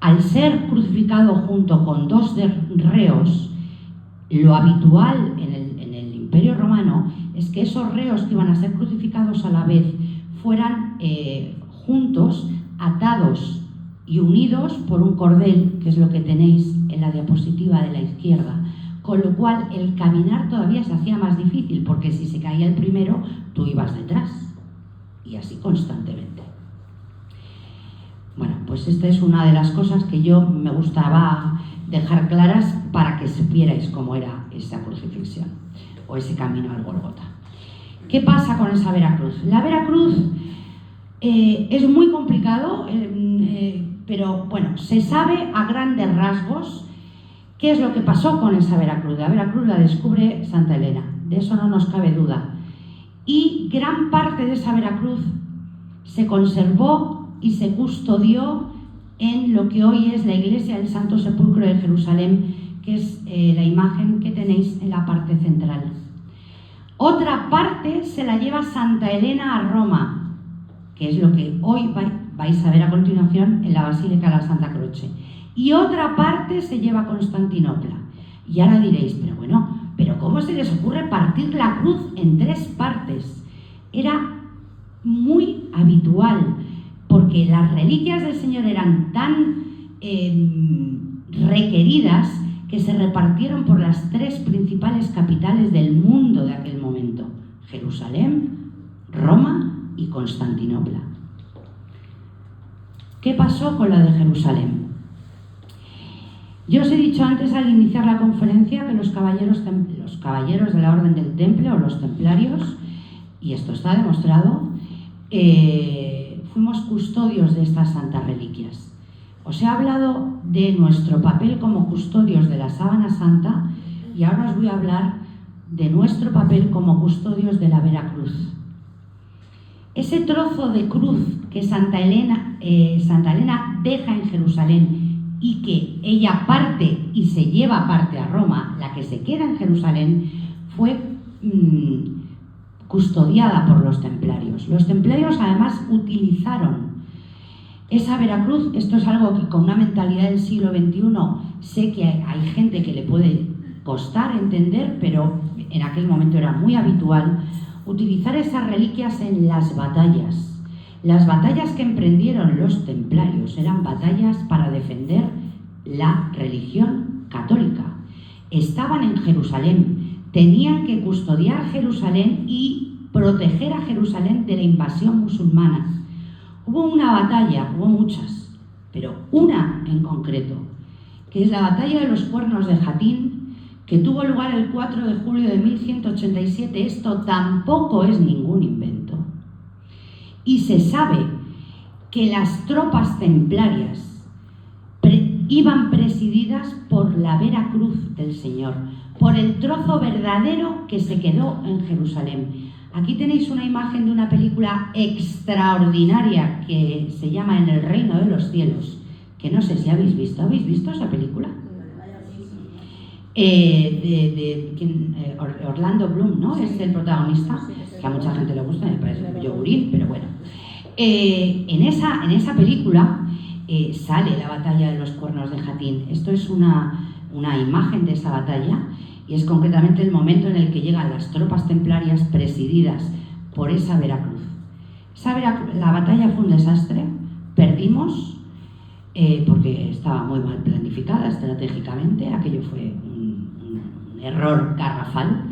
al ser crucificado junto con 2 reos, lo habitual en el Imperio Romano es que esos reos que iban a ser crucificados a la vez fueran juntos, atados y unidos por un cordel, que es lo que tenéis en la diapositiva de la izquierda, con lo cual el caminar todavía se hacía más difícil, porque si se caía el primero, tú ibas detrás, y así constantemente. Bueno, pues esta es una de las cosas que yo me gustaba dejar claras para que supierais cómo era esa crucifixión, o ese camino al Gólgota. ¿Qué pasa con esa Veracruz? La Veracruz es muy complicado, pero bueno, se sabe a grandes rasgos qué es lo que pasó con esa Veracruz. La Veracruz la descubre Santa Elena, de eso no nos cabe duda. Y gran parte de esa Veracruz se conservó y se custodió en lo que hoy es la iglesia del Santo Sepulcro de Jerusalén, que es la imagen que tenéis en la parte central. Otra parte se la lleva Santa Elena a Roma, que es lo que hoy vais a ver a continuación en la Basílica de la Santa Croce. Y otra parte se lleva a Constantinopla. Y ahora diréis, pero bueno, ¿pero cómo se les ocurre partir la cruz en 3 partes? Era muy habitual, porque las reliquias del Señor eran tan requeridas que se repartieron por las 3 principales capitales del mundo de aquel momento: Jerusalén, Roma y Constantinopla. ¿Qué pasó con la de Jerusalén? Yo os he dicho antes al iniciar la conferencia que los caballeros de la Orden del Temple, o los templarios, y esto está demostrado, fuimos custodios de estas santas reliquias. Os he hablado de nuestro papel como custodios de la Sábana Santa, y ahora os voy a hablar de nuestro papel como custodios de la Veracruz. Ese trozo de cruz que Santa Elena deja en Jerusalén y que ella parte y se lleva parte a Roma, la que se queda en Jerusalén, fue custodiada por los templarios. Los templarios además utilizaron esa Veracruz. Esto es algo que con una mentalidad del siglo XXI sé que hay gente que le puede costar entender, pero en aquel momento era muy habitual utilizar esas reliquias en las batallas. Las batallas que emprendieron los templarios eran batallas para defender la religión católica. Estaban en Jerusalén, tenían que custodiar Jerusalén y proteger a Jerusalén de la invasión musulmana. Hubo una batalla, hubo muchas, pero una en concreto, que es la batalla de los Cuernos de Jatín, que tuvo lugar el 4 de julio de 1187. Esto tampoco es ningún invento. Y se sabe que las tropas templarias iban presididas por la Veracruz del Señor, por el trozo verdadero que se quedó en Jerusalén. Aquí tenéis una imagen de una película extraordinaria que se llama En el Reino de los Cielos, que no sé si habéis visto. ¿Habéis visto esa película? Orlando Bloom, ¿no? Es el protagonista, que a mucha gente le gusta, me parece un yogurín, pero bueno. En esa película sale la batalla de los Cuernos de Jatín. Esto es una imagen de esa batalla, y es concretamente el momento en el que llegan las tropas templarias presididas por esa Veracruz. La batalla fue un desastre, perdimos, porque estaba muy mal planificada estratégicamente, aquello fue un error garrafal.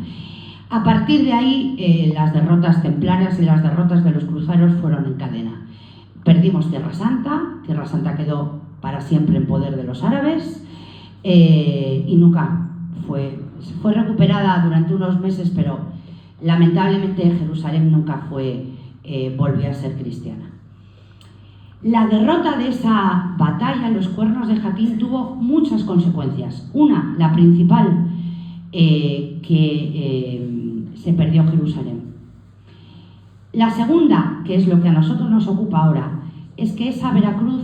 A partir de ahí, las derrotas templarias y las derrotas de los cruzados fueron en cadena. Perdimos Tierra Santa quedó para siempre en poder de los árabes, y nunca fue recuperada durante unos meses, pero lamentablemente Jerusalén nunca volvió a ser cristiana. La derrota de esa batalla, los Cuernos de Jatín, tuvo muchas consecuencias. La principal, que se perdió Jerusalén. La segunda, que es lo que a nosotros nos ocupa ahora, es que esa Veracruz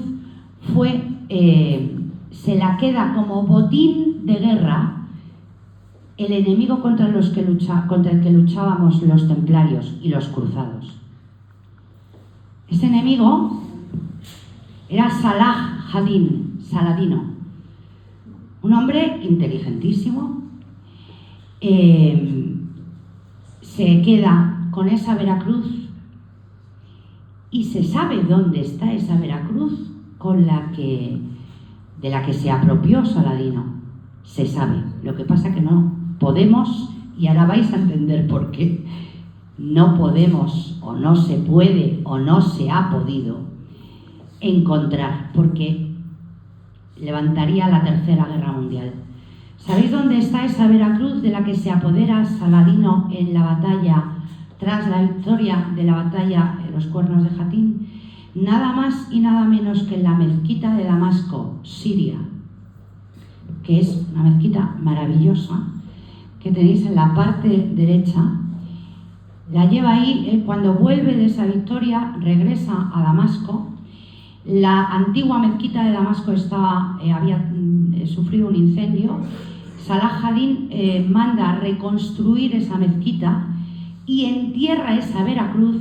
se la queda como botín de guerra el enemigo contra el que luchábamos los templarios y los cruzados. Ese enemigo era Salah ad-Din, Saladino, un hombre inteligentísimo. Se queda con esa Veracruz y se sabe dónde está esa Veracruz de la que se apropió Saladino. Se sabe. Lo que pasa que no podemos, y ahora vais a entender por qué, no podemos o no se puede o no se ha podido encontrar, porque levantaría la Tercera Guerra Mundial. ¿Sabéis dónde está esa Veracruz de la que se apodera Saladino en la batalla, tras la victoria de la batalla de los Cuernos de Jatín? Nada más y nada menos que en la mezquita de Damasco, Siria, que es una mezquita maravillosa, que tenéis en la parte derecha. La lleva ahí. Él, cuando vuelve de esa victoria, regresa a Damasco. La antigua mezquita de Damasco había sufrido un incendio. Salah ad-Din manda reconstruir esa mezquita y entierra esa Veracruz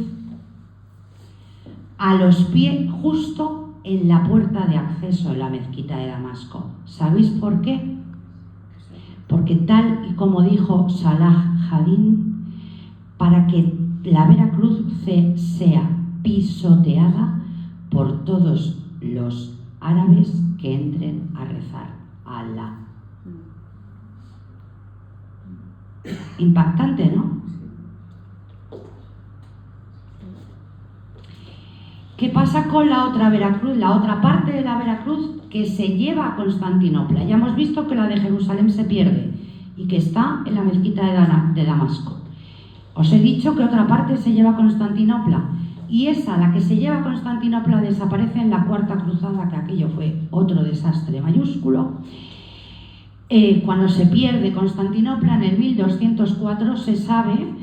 a los pies, justo en la puerta de acceso de la mezquita de Damasco. ¿Sabéis por qué? Porque tal y como dijo Salah ad-Din, para que la Veracruz sea pisoteada por todos los árabes que entren a rezar a Alá. Impactante, ¿no? ¿Qué pasa con la otra Veracruz, la otra parte de la Veracruz que se lleva a Constantinopla? Ya hemos visto que la de Jerusalén se pierde y que está en la mezquita de Damasco. Os he dicho que otra parte se lleva a Constantinopla, y esa, la que se lleva a Constantinopla, desaparece en la Cuarta Cruzada, que aquello fue otro desastre mayúsculo. Cuando se pierde Constantinopla en el 1204, se sabe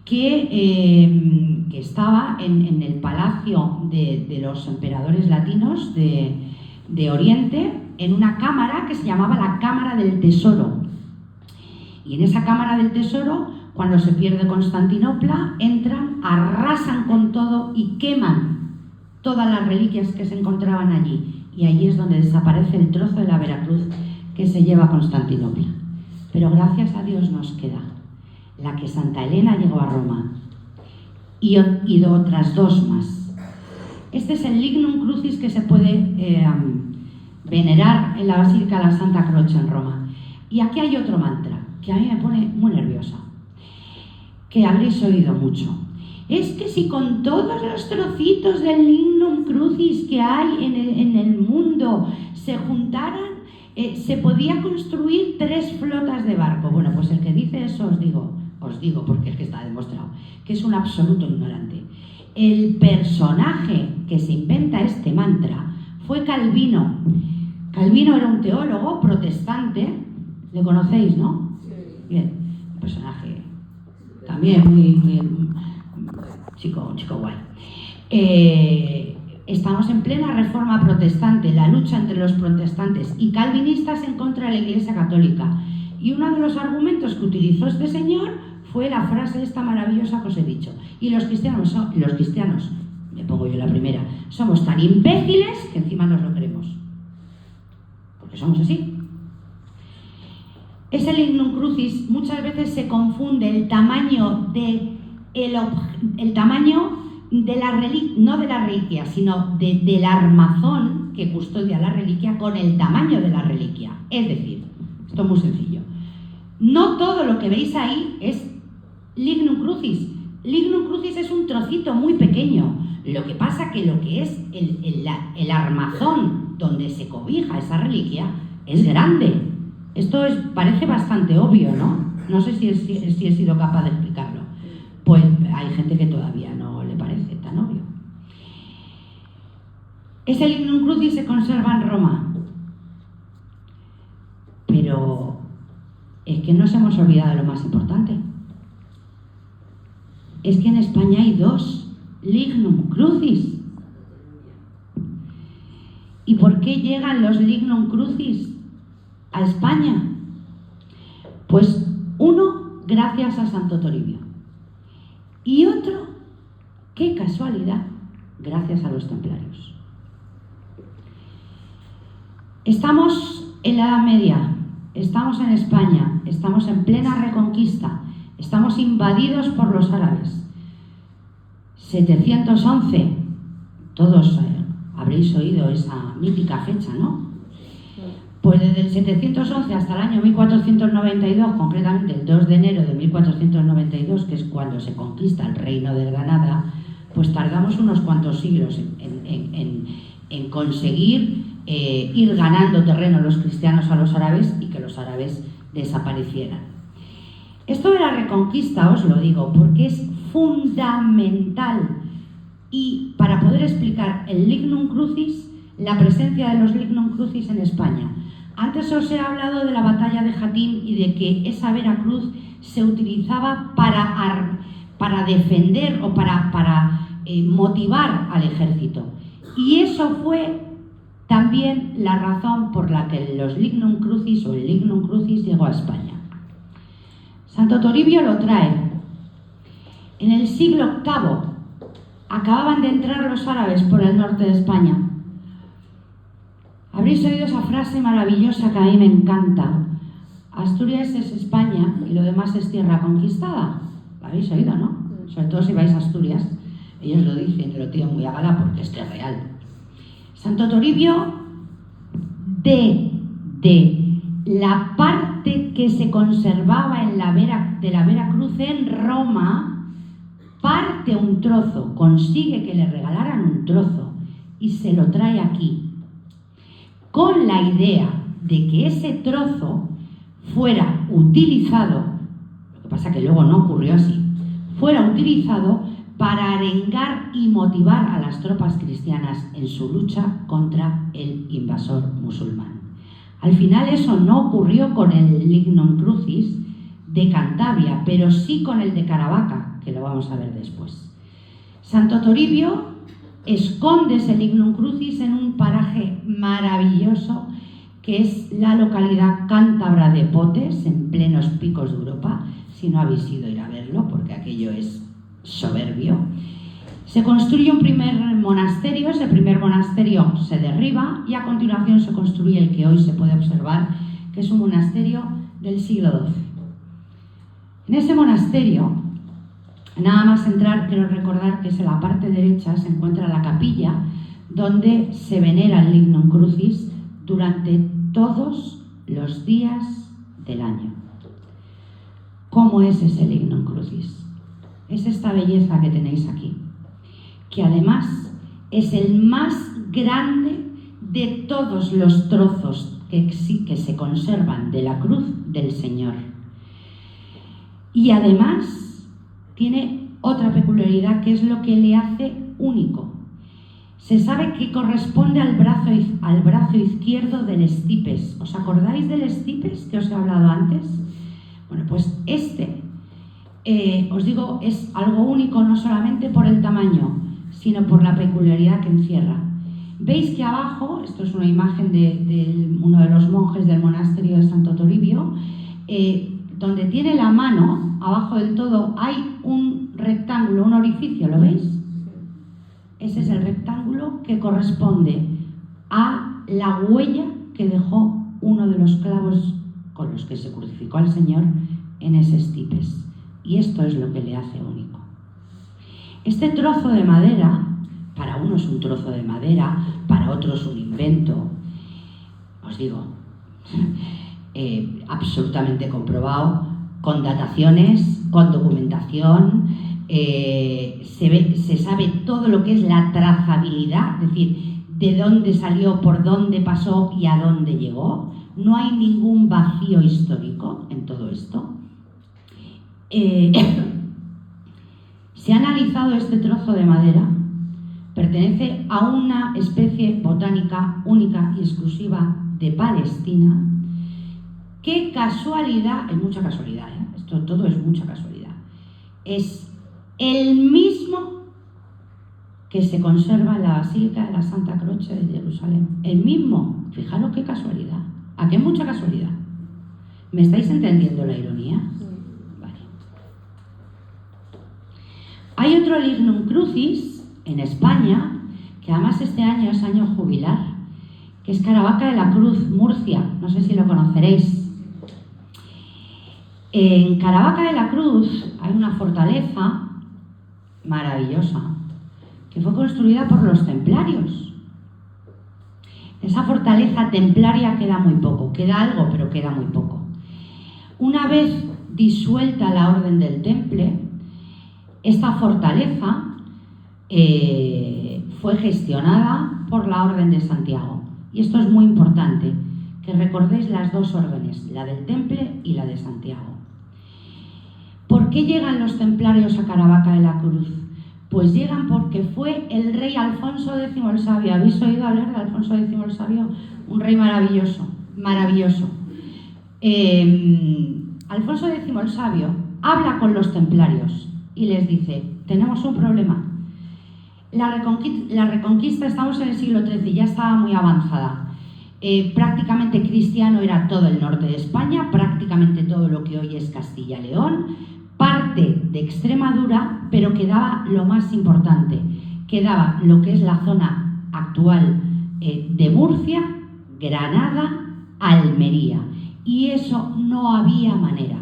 que estaba en el palacio de los emperadores latinos de Oriente, en una cámara que se llamaba la Cámara del Tesoro. Y en esa Cámara del Tesoro, cuando se pierde Constantinopla, entran, arrasan con todo y queman todas las reliquias que se encontraban allí. Y allí es donde desaparece el trozo de la Veracruz que se lleva a Constantinopla. Pero gracias a Dios nos queda la que Santa Elena llegó a Roma y otras dos más. Este es el Lignum Crucis que se puede venerar en la Basílica de la Santa Croce en Roma. Y aquí hay otro mantra que a mí me pone muy nerviosa, que habréis oído mucho. Es que si con todos los trocitos del Lignum Crucis que hay en el mundo se juntaran, se podía construir 3 flotas de barco. Bueno, pues el que dice eso os digo porque es que está demostrado, que es un absoluto ignorante. El personaje que se inventa este mantra fue Calvino. Calvino era un teólogo protestante, le conocéis, ¿no? Sí. Bien, un personaje también un chico guay. Estamos en plena reforma protestante, la lucha entre los protestantes y calvinistas en contra de la Iglesia Católica. Y uno de los argumentos que utilizó este señor fue la frase esta maravillosa que os he dicho. Y los cristianos, me pongo yo la primera, somos tan imbéciles que encima nos lo creemos. Porque somos así. Ese Lignum Crucis muchas veces se confunde el tamaño de la reliquia, no de la reliquia, sino del armazón que custodia la reliquia con el tamaño de la reliquia. Es decir, esto es muy sencillo. No todo lo que veis ahí es Lignum Crucis. Lignum Crucis es un trocito muy pequeño. Lo que pasa que lo que es el armazón donde se cobija esa reliquia es grande. Esto parece bastante obvio, ¿no? No sé si he sido capaz de explicarlo. Pues hay gente que todavía no le parece tan obvio. Ese Lignum Crucis se conserva en Roma. Pero es que nos hemos olvidado de lo más importante. es que en España hay 2 lignum crucis. ¿Y por qué llegan los lignum crucis a España? Pues uno, gracias a Santo Toribio. Y otro, qué casualidad, gracias a los templarios. Estamos en la Edad Media, estamos en España, estamos en plena reconquista, estamos invadidos por los árabes. 711, todos habréis oído esa mítica fecha, ¿no? Pues desde el 711 hasta el año 1492, concretamente el 2 de enero de 1492, que es cuando se conquista el reino de Granada, pues tardamos unos cuantos siglos en conseguir ir ganando terreno los cristianos a los árabes y que los árabes desaparecieran. Esto de la reconquista os lo digo porque es fundamental, y para poder explicar el lignum crucis, la presencia de los lignum crucis en España. Antes os he hablado de la batalla de Jatín y de que esa vera cruz se utilizaba para defender o para motivar al ejército. Y eso fue también la razón por la que los lignum crucis o el lignum crucis llegó a España. Santo Toribio lo trae. En el siglo VIII acababan de entrar los árabes por el norte de España. Habréis oído esa frase maravillosa que a mí me encanta: Asturias es España y lo demás es tierra conquistada. ¿La habéis oído, no? Sobre todo si vais a Asturias, ellos lo dicen y lo tienen muy a gala porque es que es real. Santo Toribio, de la parte que se conservaba de la Vera Cruz en Roma, parte un trozo, consigue que le regalaran un trozo y se lo trae aquí, con la idea de que ese trozo fuera utilizado, lo que pasa que luego no ocurrió así, fuera utilizado para arengar y motivar a las tropas cristianas en su lucha contra el invasor musulmán. Al final eso no ocurrió con el lignum crucis de Cantabria, pero sí con el de Caravaca, que lo vamos a ver después. Santo Toribio esconde ese lignum crucis en un paraje maravilloso que es la localidad cántabra de Potes, en plenos picos de Europa. Si no habéis ido a ir a verlo, porque aquello es soberbio. Se construye un primer monasterio, ese primer monasterio se derriba y a continuación se construye el que hoy se puede observar, que es un monasterio del siglo XII. En ese monasterio, nada más entrar, quiero recordar que en la parte derecha se encuentra la capilla donde se venera el lignum crucis durante todos los días del año. ¿Cómo es ese lignum crucis? Es esta belleza que tenéis aquí, que además es el más grande de todos los trozos que se conservan de la cruz del Señor. Y además tiene otra peculiaridad que es lo que le hace único. Se sabe que corresponde al brazo izquierdo del estipes. ¿Os acordáis del estipes que os he hablado antes? Bueno, pues os digo, es algo único no solamente por el tamaño, sino por la peculiaridad que encierra. Veis que abajo, esto es una imagen de uno de los monjes del monasterio de Santo Toribio, donde tiene la mano, abajo del todo, hay un rectángulo, un orificio, ¿lo veis? Ese es el rectángulo que corresponde a la huella que dejó uno de los clavos con los que se crucificó al Señor en ese estipes. Y esto es lo que le hace único. Este trozo de madera, para unos un trozo de madera, para otros un invento, os digo, absolutamente comprobado, con dataciones, con documentación, se sabe todo lo que es la trazabilidad, es decir, de dónde salió, por dónde pasó y a dónde llegó. No hay ningún vacío histórico en todo esto. Se ha analizado este trozo de madera, pertenece a una especie botánica única y exclusiva de Palestina. ¡Qué casualidad! Hay mucha casualidad, ¿eh? Esto todo es mucha casualidad. Es el mismo que se conserva en la Basílica de la Santa Croce de Jerusalén. El mismo. Fijaros qué casualidad. Aquí hay mucha casualidad. ¿Me estáis entendiendo la ironía? Vale. Hay otro Lignum Crucis en España, que además este año es año jubilar, que es Caravaca de la Cruz, Murcia. No sé si lo conoceréis. En Caravaca de la Cruz hay una fortaleza maravillosa que fue construida por los templarios. Esa fortaleza templaria queda muy poco, queda algo, pero queda muy poco. Una vez disuelta la Orden del Temple, esta fortaleza fue gestionada por la Orden de Santiago. Y esto es muy importante, que recordéis las dos órdenes, la del Temple y la de Santiago. ¿Por qué llegan los templarios a Caravaca de la Cruz? Pues llegan porque fue el rey Alfonso X el Sabio. ¿Habéis oído hablar de Alfonso X el Sabio? Un rey maravilloso, maravilloso. Alfonso X el Sabio habla con los templarios y les dice: tenemos un problema. La reconquista, estamos en el siglo XIII, ya estaba muy avanzada. Prácticamente cristiano era todo el norte de España, prácticamente todo lo que hoy es Castilla y León, parte de Extremadura, pero quedaba lo más importante, quedaba lo que es la zona actual de Murcia, Granada, Almería, y eso no había manera.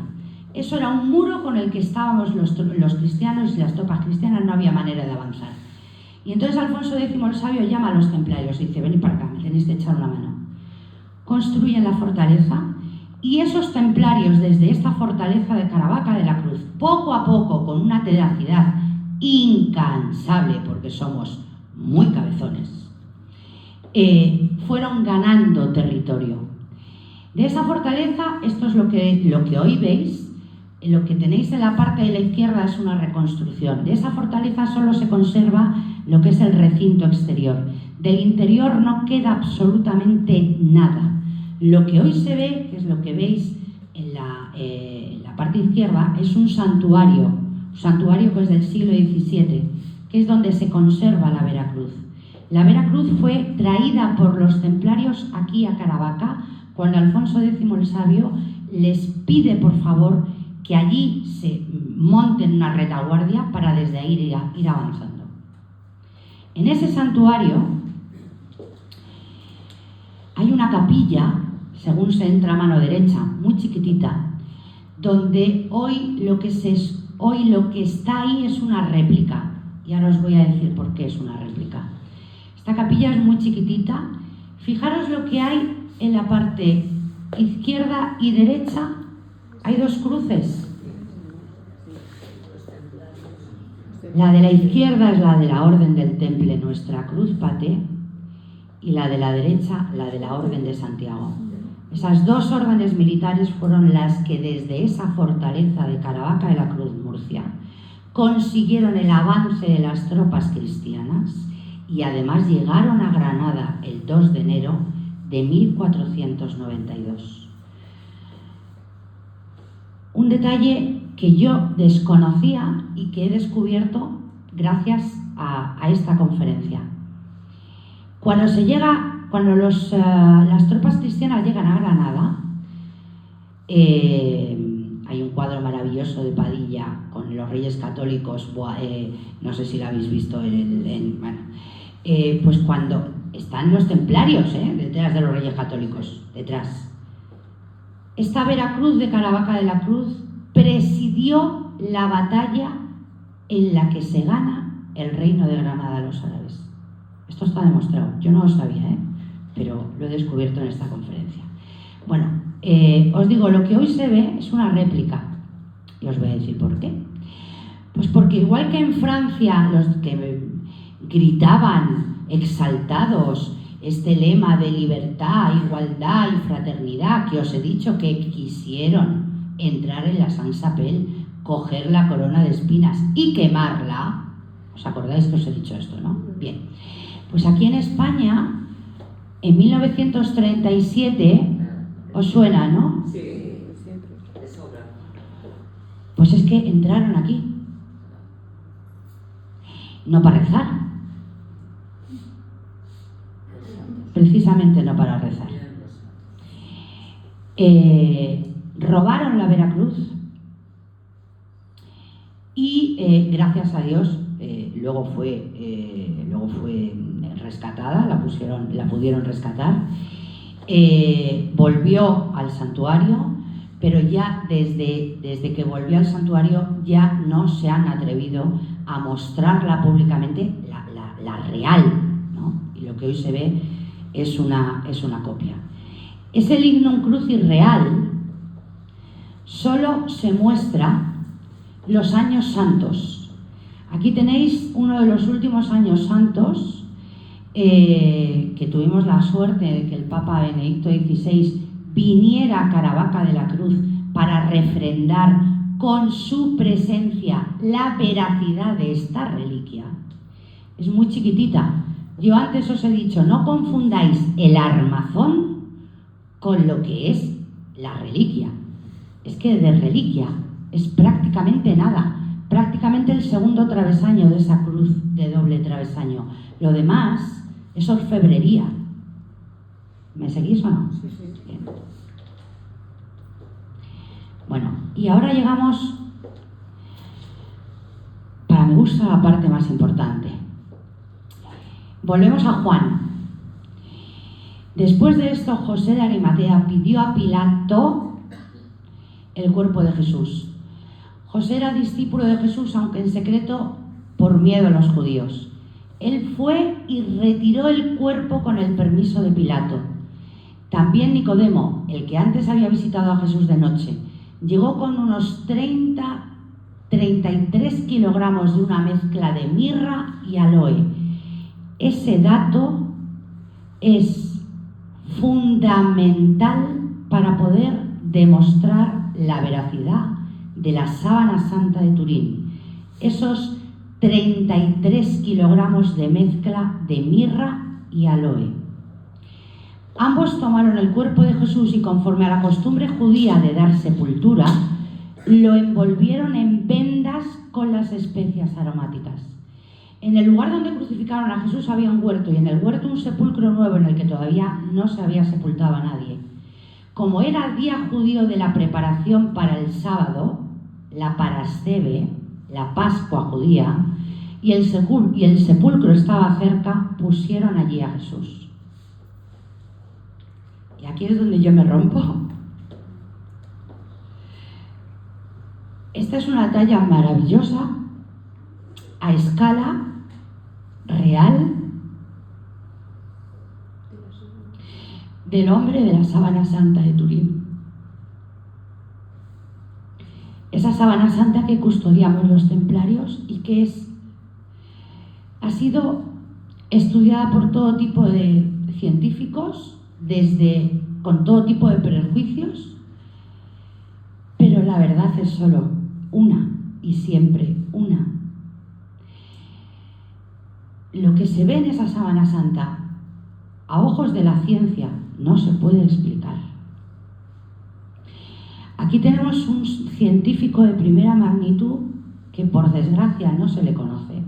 Eso era un muro con el que estábamos los cristianos y las tropas cristianas, no había manera de avanzar. Y entonces Alfonso X el Sabio llama a los templarios y dice: venid para acá, me tenéis que echar una mano. Construyen la fortaleza y esos templarios desde esta fortaleza de Caravaca de la Cruz, poco a poco, con una tenacidad incansable, porque somos muy cabezones, fueron ganando territorio. De esa fortaleza, esto es lo que hoy veis. Lo que tenéis en la parte de la izquierda es una reconstrucción. De esa fortaleza solo se conserva lo que es el recinto exterior. Del interior no queda absolutamente nada. Lo que hoy se ve, que es lo que veis en la parte izquierda, es un santuario que es del siglo XVII, que es donde se conserva la Veracruz. La Veracruz fue traída por los templarios aquí a Caravaca cuando Alfonso X el Sabio les pide por favor que allí se monten una retaguardia para desde ahí ir avanzando. En ese santuario hay una capilla, según se entra a mano derecha, muy chiquitita, donde hoy lo que está ahí es una réplica. Y ahora os voy a decir por qué es una réplica. Esta capilla es muy chiquitita. Fijaros lo que hay en la parte izquierda y derecha. Hay dos cruces. La de la izquierda es la de la Orden del Temple, nuestra cruz paté, y la de la derecha, la de la Orden de Santiago. Esas dos órdenes militares fueron las que desde esa fortaleza de Caravaca de la Cruz, Murcia, consiguieron el avance de las tropas cristianas y además llegaron a Granada el 2 de enero de 1492. Un detalle que yo desconocía y que he descubierto gracias a esta conferencia. Cuando las tropas cristianas llegan a Granada, hay un cuadro maravilloso de Padilla con los reyes católicos, no sé si lo habéis visto pues cuando están los templarios detrás de los reyes católicos, detrás. Esta Veracruz de Caravaca de la Cruz presidió la batalla en la que se gana el reino de Granada a los árabes. Esto está demostrado, yo no lo sabía, pero lo he descubierto en esta conferencia. Bueno, os digo, lo que hoy se ve es una réplica. Y os voy a decir por qué. Pues porque igual que en Francia los que gritaban exaltados este lema de libertad, igualdad y fraternidad, que os he dicho que quisieron entrar en la Sainte-Chapelle, coger la corona de espinas y quemarla. ¿Os acordáis que os he dicho esto, no? Bien. Pues aquí en España, en 1937, ¿os suena, no? Sí, siempre, de sobra. Pues es que entraron aquí. no para rezar. Precisamente no para rezar. Robaron la Veracruz y gracias a Dios luego fue rescatada, la pudieron rescatar. Volvió al santuario, pero ya desde que volvió al santuario ya no se han atrevido a mostrarla públicamente, la real, ¿no? Y lo que hoy se ve es una copia. Ese lignum crucis real solo se muestra los años santos. Aquí tenéis uno de los últimos años santos que tuvimos la suerte de que el Papa Benedicto XVI viniera a Caravaca de la Cruz para refrendar con su presencia la veracidad de esta reliquia. Es muy chiquitita. Yo antes os he dicho, no confundáis el armazón con lo que es la reliquia. Es que de reliquia es prácticamente nada, prácticamente el segundo travesaño de esa cruz de doble travesaño. Lo demás es orfebrería. ¿Me seguís o no? Sí, sí. Bien. Bueno, y ahora llegamos, para mi gusto, a la parte más importante. Volvemos a Juan. Después de esto, José de Arimatea pidió a Pilato el cuerpo de Jesús. José era discípulo de Jesús, aunque en secreto, por miedo a los judíos. Él fue y retiró el cuerpo con el permiso de Pilato. También Nicodemo, el que antes había visitado a Jesús de noche, llegó con unos 33 kilogramos de una mezcla de mirra y aloe. Ese dato es fundamental para poder demostrar la veracidad de la sábana santa de Turín. Esos 33 kilogramos de mezcla de mirra y aloe. Ambos tomaron el cuerpo de Jesús y, conforme a la costumbre judía de dar sepultura, lo envolvieron en vendas con las especias aromáticas. En el lugar donde crucificaron a Jesús había un huerto, y en el huerto un sepulcro nuevo en el que todavía no se había sepultado a nadie. Como era día judío de la preparación para el sábado, la Parasceve, la Pascua judía, y el sepulcro estaba cerca, pusieron allí a Jesús. Y aquí es donde yo me rompo. Esta es una talla maravillosa, a escala real, del hombre de la sábana santa de Turín. Esa sábana santa que custodiamos los templarios y que ha sido estudiada por todo tipo de científicos, con todo tipo de prejuicios, pero la verdad es solo una y siempre una. Lo que se ve en esa sábana santa, a ojos de la ciencia, no se puede explicar. Aquí tenemos un científico de primera magnitud que por desgracia no se le conoce,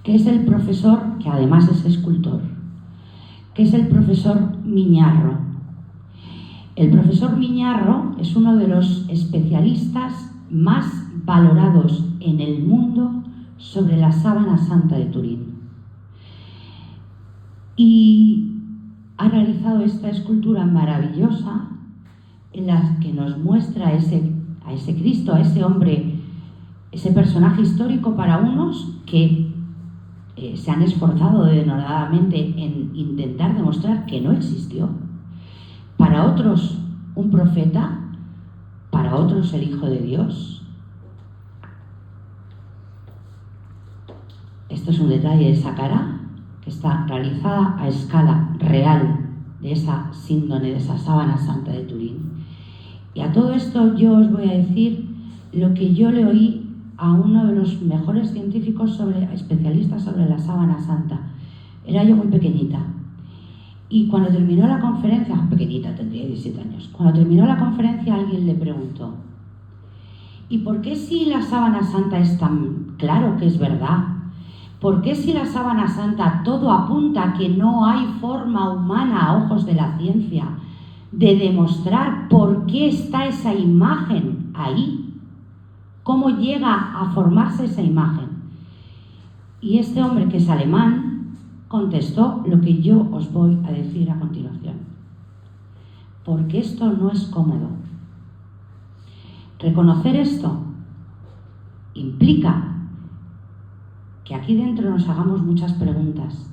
que es el profesor, que además es escultor, que es el profesor Miñarro. El profesor Miñarro es uno de los especialistas más valorados en el mundo sobre la sábana santa de Turín. Y ha realizado esta escultura maravillosa en la que nos muestra a ese Cristo, a ese hombre, ese personaje histórico para unos que se han esforzado denodadamente en intentar demostrar que no existió. Para otros, un profeta, para otros, el Hijo de Dios. Esto es un detalle de esa cara que está realizada a escala real de esa síndone, de esa sábana santa de Turín. Y a todo esto yo os voy a decir lo que yo le oí a uno de los mejores científicos especialistas sobre la sábana santa. Era yo muy pequeñita. Y cuando terminó la conferencia, pequeñita, tendría 17 años, cuando terminó la conferencia alguien le preguntó: ¿y por qué si la sábana santa es tan claro que es verdad, ¿Por qué si la sábana santa todo apunta que no hay forma humana a ojos de la ciencia de demostrar por qué está esa imagen ahí? ¿Cómo llega a formarse esa imagen? Y este hombre, que es alemán, contestó lo que yo os voy a decir a continuación. Porque esto no es cómodo. Reconocer esto implica que aquí dentro nos hagamos muchas preguntas.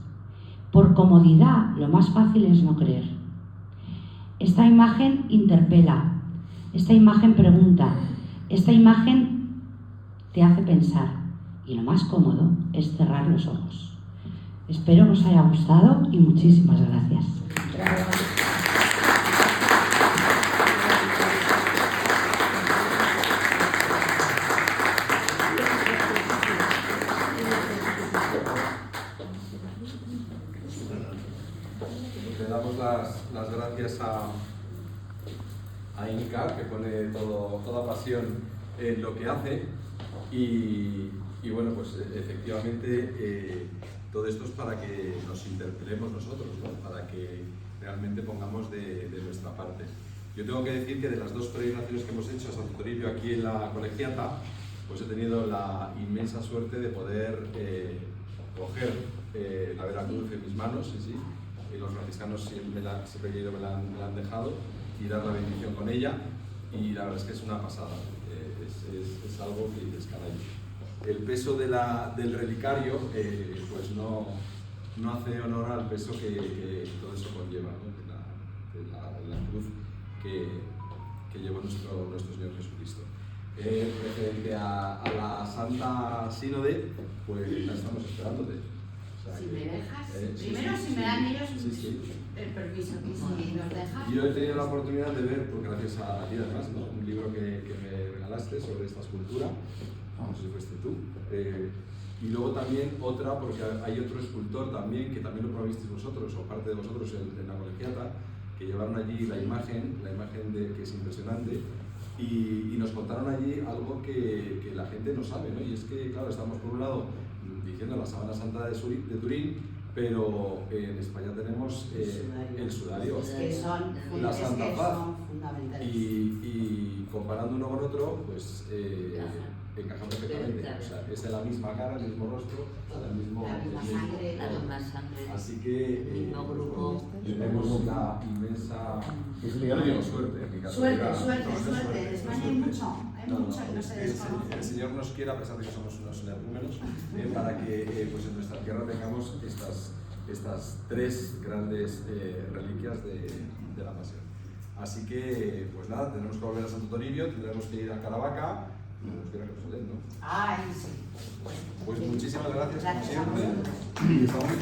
Por comodidad, lo más fácil es no creer. Esta imagen interpela, esta imagen pregunta, esta imagen te hace pensar, y lo más cómodo es cerrar los ojos. Espero que os haya gustado y muchísimas gracias. Le damos las gracias a Inca, que pone toda pasión en lo que hace, y bueno, pues efectivamente todo esto es para que nos interpelemos nosotros, ¿no? Para que realmente pongamos de nuestra parte. Yo tengo que decir que de las dos peregrinaciones que hemos hecho a Santo Toribio aquí en la Colegiata, pues he tenido la inmensa suerte de poder coger la Veracruz en mis manos, sí, y los franciscanos siempre que he ido me la han dejado, y dar la bendición con ella, y la verdad es que es una pasada, es algo que dices, caray. El peso del relicario pues no hace honor al peso que todo eso conlleva, ¿no? de la cruz que llevó nuestro Señor Jesucristo. Referente a la Santa Sínode, pues la estamos esperándote. O sea, si me dejas, primero si me dan ellos sí. el permiso, que si nos dejas. Yo he tenido la oportunidad de ver, porque gracias a ti además, ¿no? Un libro que me regalaste sobre esta escultura, no sé si fuiste tú, y luego también otra, porque hay otro escultor también, que también lo probasteis vosotros, o parte de vosotros en la Colegiata, que llevaron allí la imagen que es impresionante, y nos contaron allí algo que la gente no sabe, ¿no? Y es que, claro, estamos por un lado diciendo la Sábana Santa de Turín, pero en España tenemos el sudario, la Santa Paz, y comparando uno con otro, pues encaja perfectamente. O sea, es de la misma cara, el mismo rostro, la misma sangre. Así que tenemos la inmensa suerte. Suerte. En España hay mucho que no se desconoce. El Señor nos quiere, a pesar de que somos unos energúmenos, para que pues en nuestra tierra tengamos estas tres grandes reliquias de la Pasión. Así que, pues nada, tenemos que volver a Santo Toribio, tendremos que ir a Caravaca, y tenemos que ir a Jerusalén, ¿no? Ay, sí. Pues muchísimas gracias, como Gracias a siempre. Y estamos muy